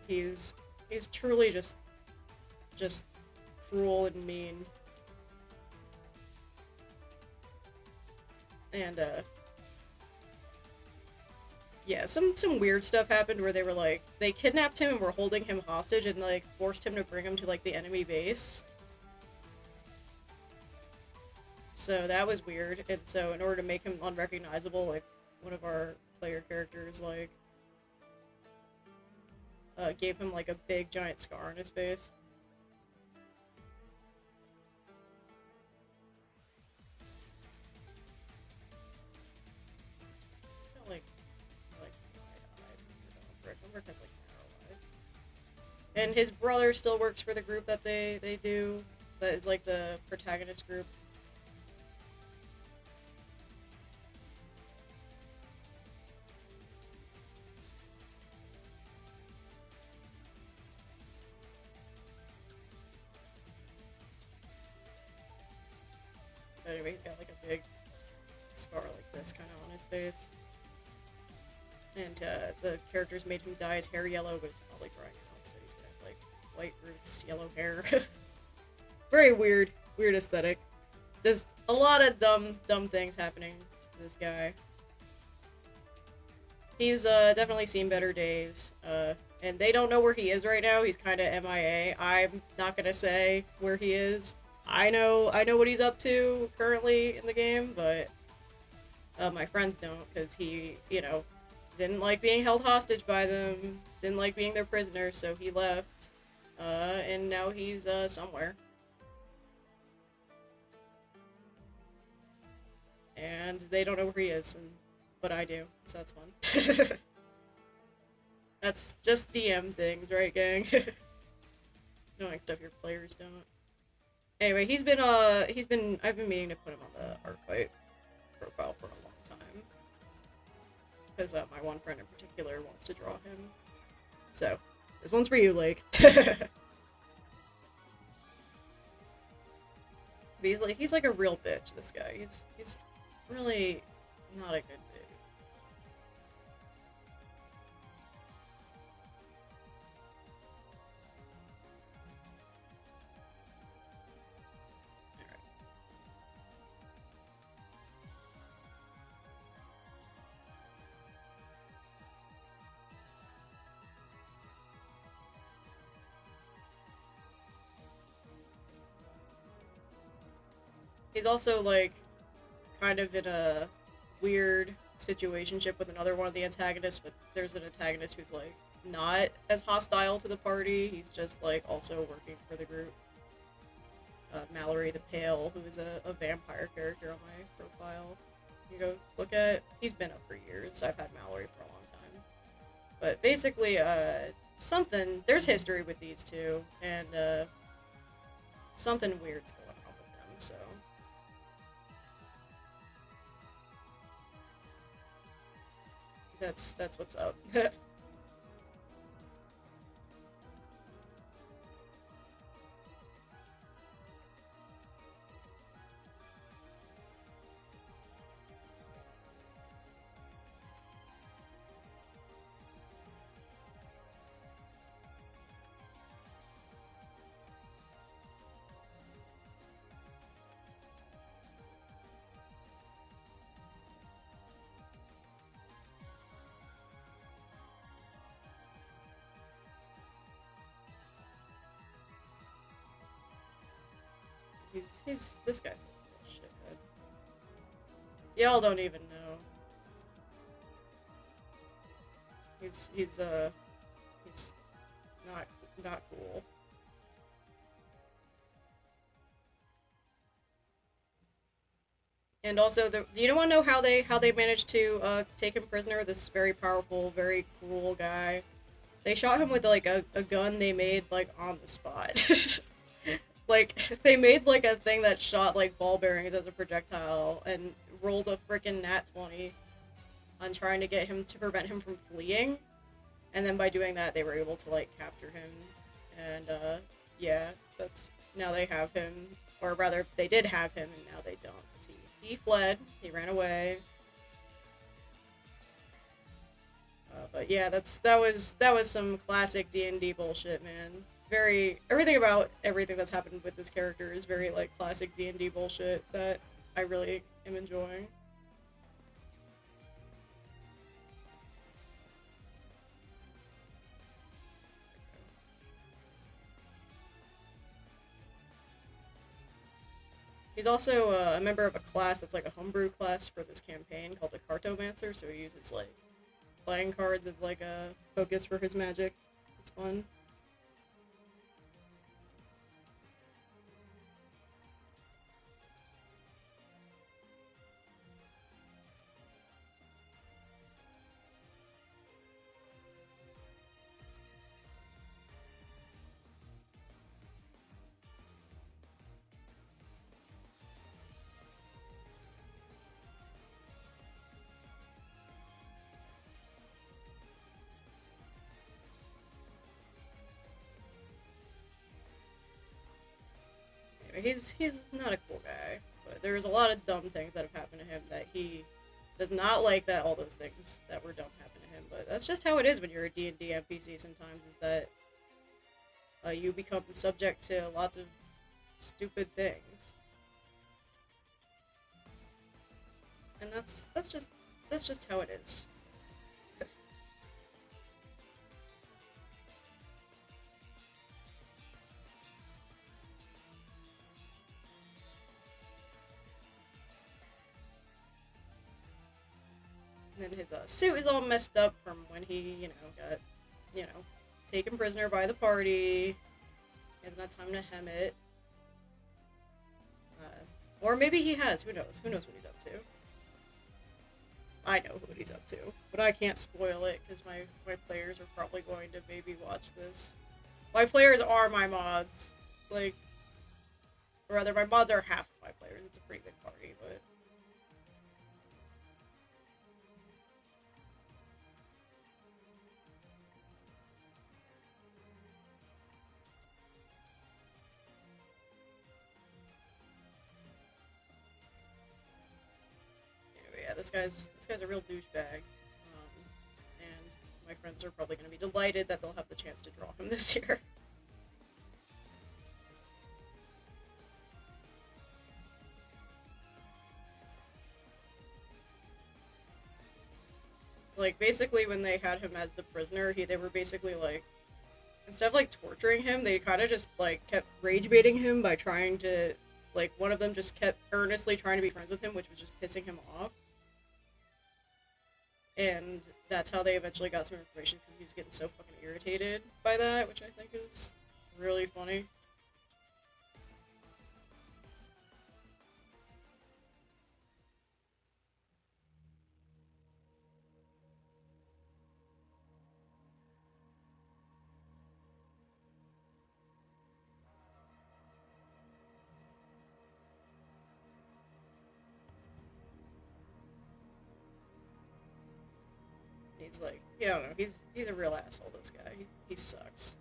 he's truly just cruel and mean, and yeah, some weird stuff happened where they kidnapped him and were holding him hostage and like forced him to bring him to like the enemy base. So that was weird, and so in order to make him unrecognizable, like, one of our player characters, like, gave him, like, a big giant scar on his face. Like wide eyes. Remember, has, like, narrow eyes. And his brother still works for the group that they do, that is, like, the protagonist group. Anyway, he's got like a big scar like this kind of on his face. And the characters made him dye his hair yellow, but it's probably growing out, so he's gonna have like white roots, yellow hair. Very weird aesthetic. Just a lot of dumb things happening to this guy. He's definitely seen better days, and they don't know where he is right now. He's kind of MIA. I'm not gonna say where he is. I know what he's up to currently in the game, but my friends don't, because he, didn't like being held hostage by them, didn't like being their prisoner, so he left, and now he's somewhere. And they don't know where he is, but I do, so that's fun. That's just DM things, right, gang? Knowing stuff your players don't. Anyway, I've been meaning to put him on the ArtFight profile for a long time. Because my one friend in particular wants to draw him. So, this one's for you, Lake. He's like a real bitch, this guy. He's really not a good dude. He's also, like, kind of in a weird situationship with another one of the antagonists, but there's an antagonist who's, like, not as hostile to the party. He's just, like, also working for the group. Mallory the Pale, who is a vampire character on my profile. You go look at... He's been up for years. I've had Mallory for a long time. But basically, there's history with these two, and, something weird's going on with them, so... That's what's up. This guy's a shithead. Y'all don't even know. He's not cool. And also, do you want to know how they managed to take him prisoner? This very powerful, very cruel guy. They shot him with like a gun they made like on the spot. Like they made like a thing that shot like ball bearings as a projectile and rolled a freaking nat 20 on trying to get him to prevent him from fleeing. And then by doing that, they were able to like capture him. And yeah, that's now they have him, or rather, they did have him, and now they don't. He fled. He ran away. But yeah, that was some classic D&D bullshit, man. Everything about everything that's happened with this character is very like classic D&D bullshit that I really am enjoying. He's also a member of a class that's like a homebrew class for this campaign called the Cartomancer, so he uses like playing cards as like a focus for his magic. It's fun. He's not a cool guy, but there's a lot of dumb things that have happened to him that he does not like, that all those things that were dumb happened to him. But that's just how it is when you're a D&D NPC sometimes, is that you become subject to lots of stupid things. And that's just how it is. And then his suit is all messed up from when he, got, taken prisoner by the party. He hasn't had time to hem it. Or maybe he has. Who knows? Who knows what he's up to? I know what he's up to. But I can't spoil it, because my players are probably going to maybe watch this. My players are my mods. Like, or rather, my mods are half of my players. It's a pretty big party, but... yeah, this guy's a real douchebag, and my friends are probably going to be delighted that they'll have the chance to draw him this year. Like, basically, when they had him as the prisoner, they were basically like, instead of like torturing him, they kind of just like kept rage baiting him by trying to, like, one of them just kept earnestly trying to be friends with him, which was just pissing him off. And that's how they eventually got some information, because he was getting so fucking irritated by that, which I think is really funny. He's like, yeah, I don't know, he's a real asshole, this guy. He sucks.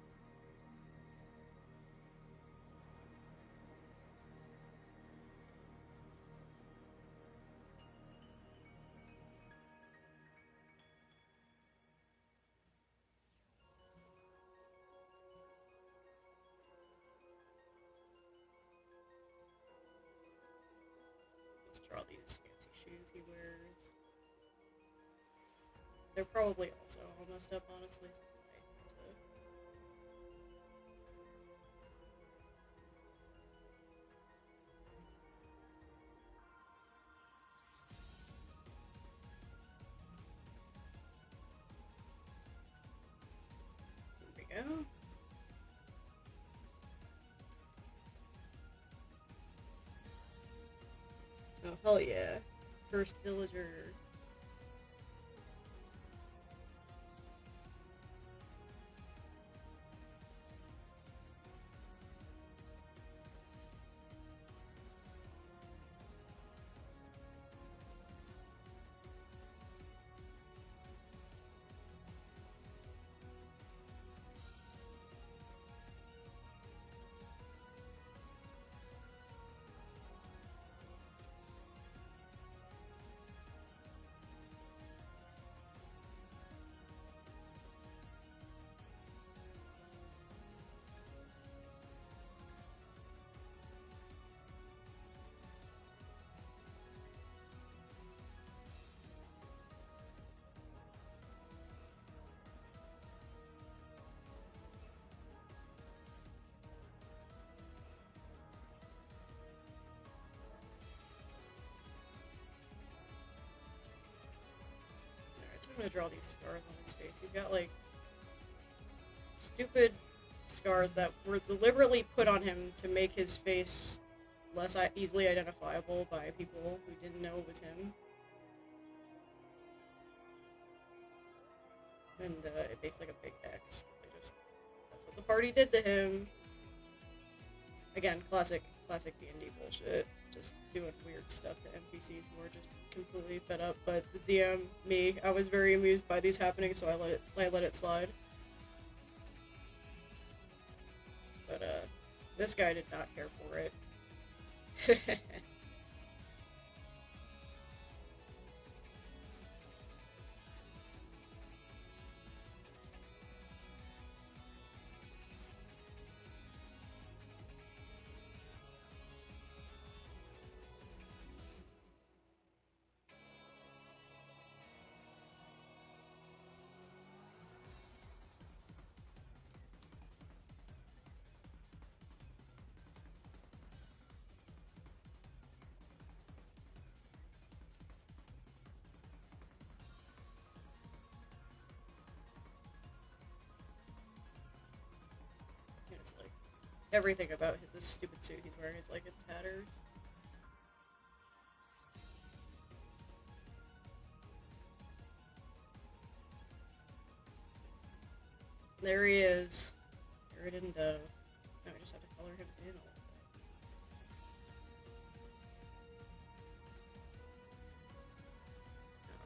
Let's draw these fancy shoes he wears. They're probably also all messed up, honestly, so I might have to... There we go. Oh, hell yeah. First villager. I'm gonna draw these scars on his face. He's got, like, stupid scars that were deliberately put on him to make his face less easily identifiable by people who didn't know it was him. And it makes like a big X. That's what the party did to him. Again, classic D&D bullshit. Just doing weird stuff to NPCs who are just completely fed up. But the DM, me, I was very amused by these happening, so I let it slide. But this guy did not care for it. It's like everything about this stupid suit he's wearing is like in tatters. There he is. Here it in dough. Now we just have to color him in a little bit.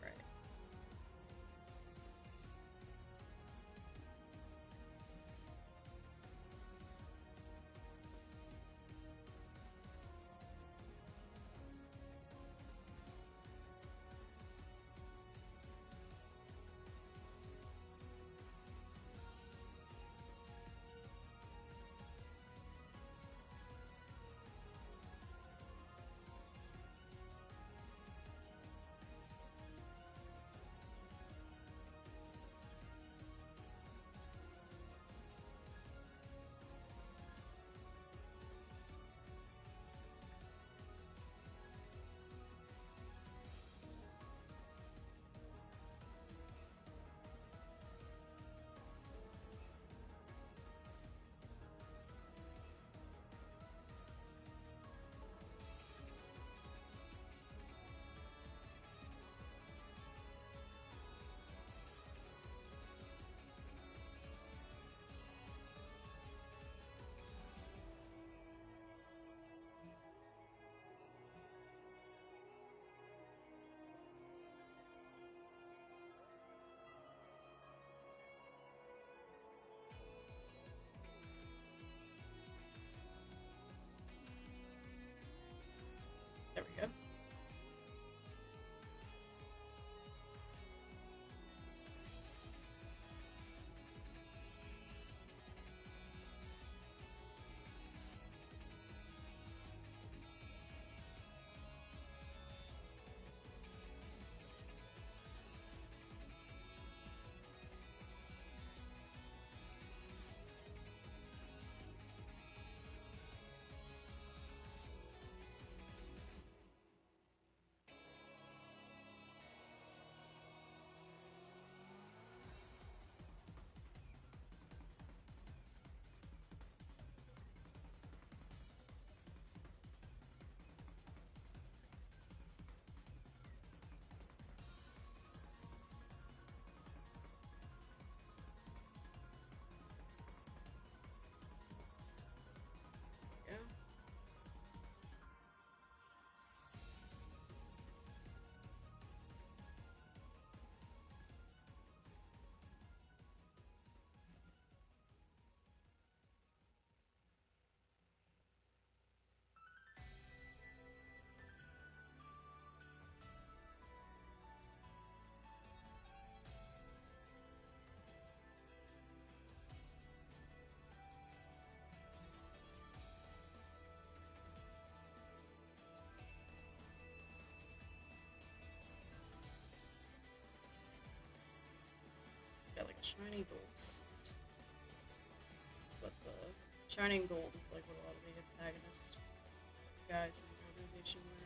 Alright. There we go. Yeah. Got like a shiny gold suit. That's what the shining gold is like what a lot of the antagonist guys from the organization wear.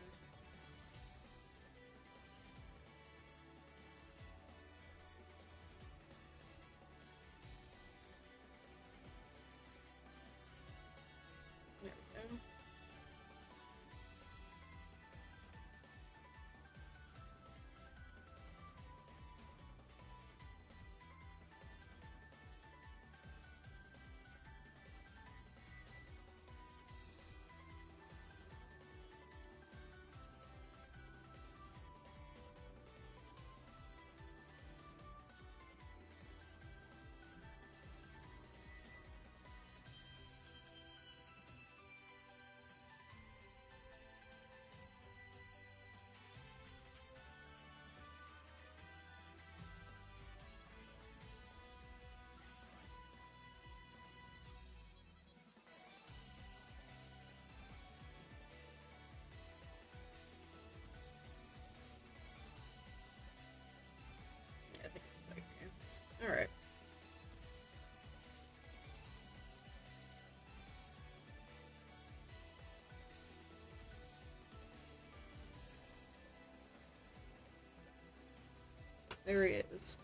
There he is.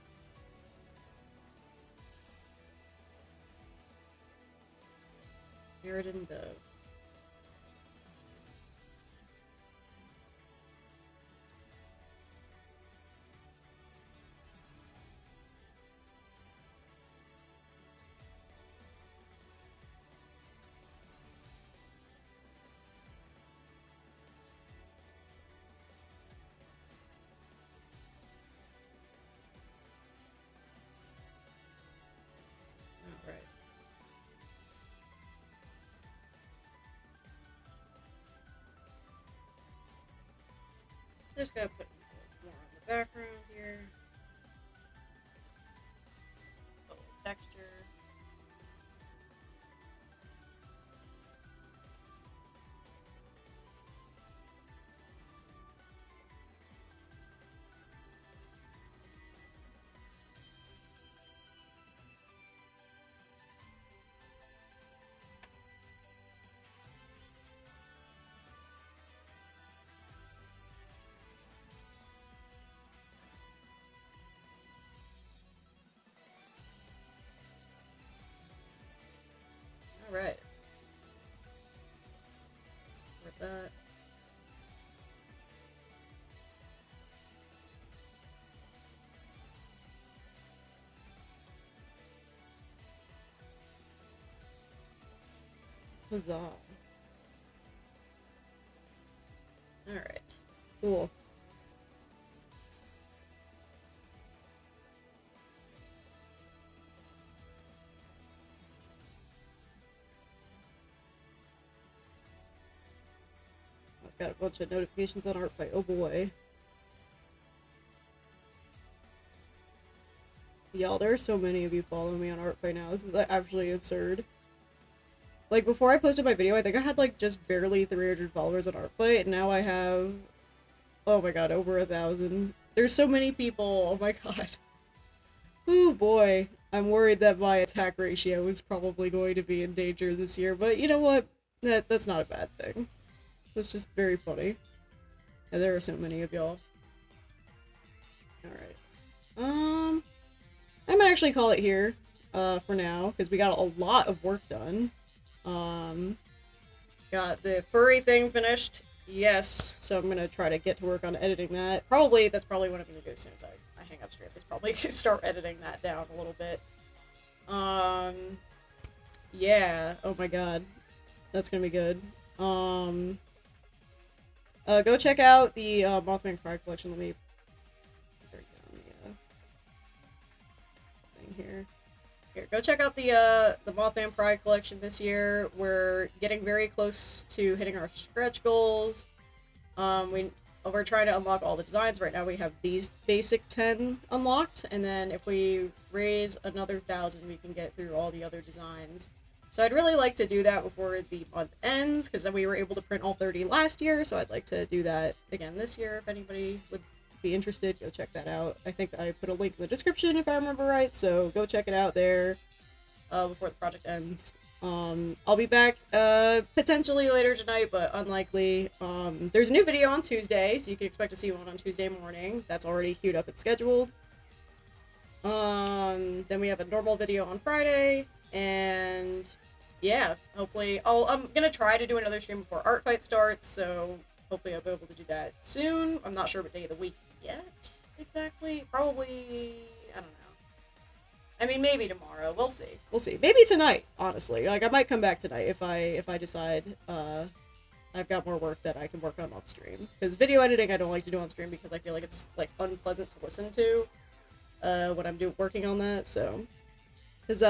Meriden Dove. Alright. Just gotta put more on the background here. A little texture. Alright. With that. Huzzah. Alright. Cool. I've got a bunch of notifications on ArtFight. Oh boy. Y'all, there are so many of you following me on ArtFight now. This is actually absurd. Like, before I posted my video, I think I had, like, just barely 300 followers on ArtFight, and now I have, oh my god, over 1,000. There's so many people, oh my god. Oh boy. I'm worried that my attack ratio is probably going to be in danger this year, but you know what? That's not a bad thing. That's just very funny. And there are so many of y'all. Alright. I'm gonna actually call it here, for now, because we got a lot of work done. Got the furry thing finished, yes, so I'm gonna try to get to work on editing that. That's probably what I'm gonna do as soon as I hang up stream, is probably start editing that down a little bit. Yeah, oh my god. That's gonna be good. Go check out the, Mothman Pride collection. Let me break down the, thing here. Here, go check out the Mothman Pride collection this year. We're getting very close to hitting our stretch goals. We're trying to unlock all the designs. Right now we have these basic 10 unlocked, and then if we raise another 1,000, we can get through all the other designs. So I'd really like to do that before the month ends, because then we were able to print all 30 last year, so I'd like to do that again this year. If anybody would be interested, go check that out. I think I put a link in the description if I remember right, so go check it out there before the project ends. I'll be back potentially later tonight, but unlikely. There's a new video on Tuesday, so you can expect to see one on Tuesday morning. That's already queued up and scheduled. Then we have a normal video on Friday, and yeah, hopefully I'm gonna try to do another stream before ArtFight starts, so hopefully I'll be able to do that soon. I'm not sure what day of the week yet, exactly. Probably, I don't know. I mean, maybe tomorrow. We'll see. We'll see. Maybe tonight, honestly. Like, I might come back tonight if I decide, I've got more work that I can work on stream. Because video editing I don't like to do on stream because I feel like it's, like, unpleasant to listen to, when I'm working on that, so. Because,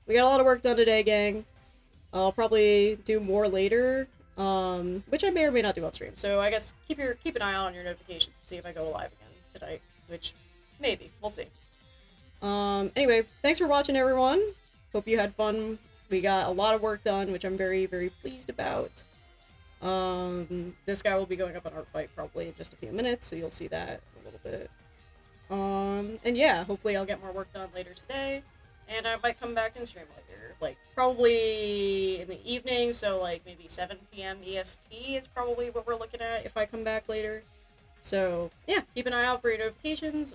we got a lot of work done today, gang. I'll probably do more later, which I may or may not do on stream. So I guess keep an eye out on your notifications to see if I go live again tonight, which maybe, we'll see. Anyway, thanks for watching, everyone. Hope you had fun. We got a lot of work done, which I'm very, very pleased about. This guy will be going up on ArtFight probably in just a few minutes, so you'll see that a little bit. And yeah, hopefully I'll get more work done later today, and I might come back and stream later, like, probably in the evening, so, like, maybe 7 PM EST is probably what we're looking at if I come back later. So, yeah, keep an eye out for your notifications.